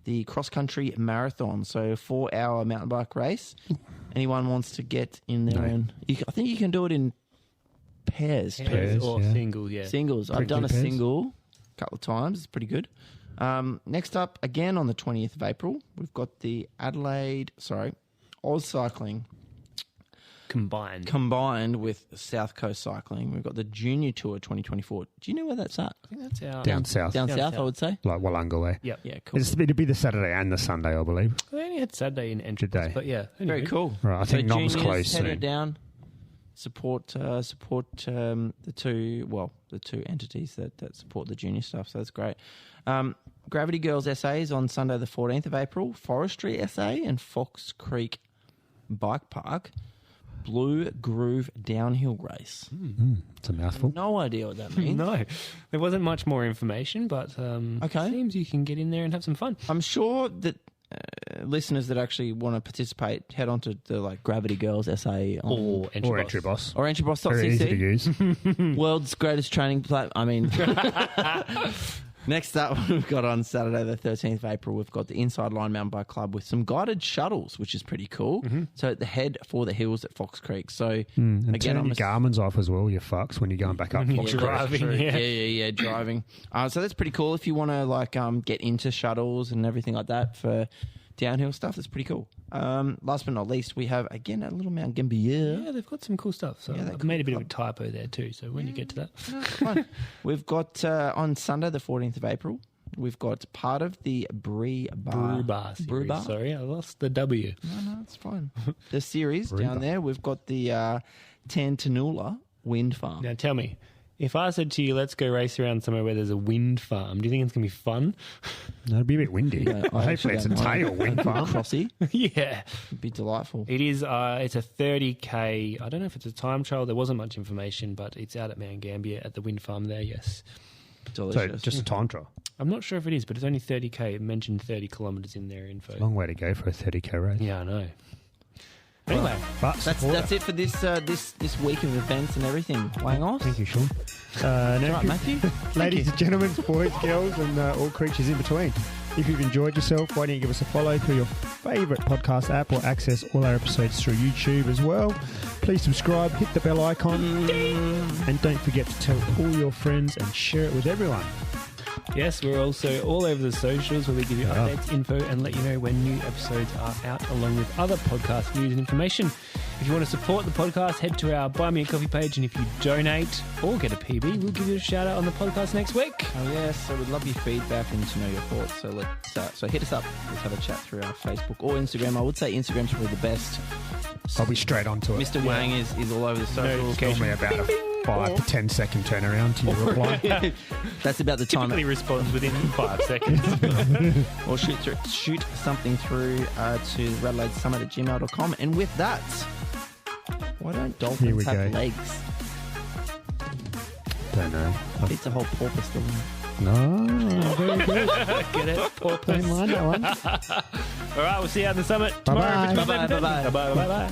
the cross country marathon. So 4-hour mountain bike race. Anyone wants to get in there? And I think you can do it in pairs. Pairs, or yeah. single, yeah. Singles. I've Prickly done a pairs. single a couple of times. It's pretty good. Next up, again on the 20th of April, we've got the Oz Cycling combined with South Coast Cycling. We've got the Junior Tour 2024. Do you know where that's at? I think that's our... Down south, Down Down south, south. I would say. like Wollonga way. Yep. Yeah, cool. It'd be the Saturday and the Sunday, I believe. They only had Saturday in entry, Did they? but yeah. Very anyway. cool. Right, I think Nom's juniors, close head soon. it down. Support the two entities that support the junior stuff. So that's great. Gravity Girls SAs on Sunday the 14th of April. Forestry SA and Fox Creek Bike Park. Blue Groove Downhill Race. It's a mouthful. No idea what that means. No, there wasn't much more information, but Okay. seems you can get in there and have some fun. I'm sure that listeners that actually want to participate head on to the Gravity Girls SA Or entry Or boss. entry boss. or Very easy to entryboss.cc. use. World's greatest training platform. I mean, next up, we've got on Saturday the 13th of April, we've got the Inside Line Mountain Bike Club with some guided shuttles, which is pretty cool. So at the head for the hills at Fox Creek. So And again, turn your Garmin's off as well, you fucks, when you're going back up. When Fox you're Creek. driving, yeah. driving. So that's pretty cool. If you want to get into shuttles and everything like that for downhill stuff, that's pretty cool. Last but not least, we have again a little Mount Gambier. Yeah, they've got some cool stuff. So Yeah, I've made a bit of a typo there too. So when you get to that, No, it's fine. We've got on Sunday the 14th of April, we've got part of the Brew Bar. Brew Bar. Sorry, I lost the W. No, it's fine. The series Brew down Bar. there, we've got the Tantanoola Wind Farm. Now tell me, if I said to you, let's go race around somewhere where there's a wind farm, do you think it's going to be fun? No, it'd be a bit windy. Yeah, Well, hopefully it's a tail wind farm. Crossy. Yeah. It'd be delightful. It is. It's a 30k. I don't know if it's a time trial. There wasn't much information, but it's out at Mount Gambier at the wind farm there. Yes. So Delicious. just a time trial. I'm not sure if it is, but it's only 30k. It mentioned 30 kilometres in their info. Long way to go for a 30k race. Yeah, I know. Anyway, But that's it for this this week of events and everything. Wang off. Thank you, Sean. Now, Right, Matthew. ladies and gentlemen, boys, girls, and all creatures in between. If you've enjoyed yourself, why don't you give us a follow through your favourite podcast app or access all our episodes through YouTube as well. Please subscribe, hit the bell icon, and don't forget to tell all your friends and share it with everyone. yes, we're also all over the socials where we give you Yeah. updates, info, and let you know when new episodes are out, along with other podcast news and information. If you want to support the podcast, head to our Buy Me a Coffee page, and if you donate or get a PB, we'll give you a shout out on the podcast next week. Oh yes, so we'd love your feedback and to know your thoughts. So let's so hit us up. Let's have a chat through our Facebook or Instagram. I would say Instagram's probably the best. I'll be straight onto it. Mr. Wang is all over the socials. Tell me about a 5 to 10 second turnaround to your reply. That's about the time. Typically responds within 5 seconds. Or shoot something through to RADelaide@gmail.com. And with that, why don't Here dolphins we have go. legs? Don't know. It's a whole porpoise thing. No, very good. Get it? Don't mind that one. All right, we'll see you out in the summit tomorrow. Bye-bye. Bye-bye. Bye-bye.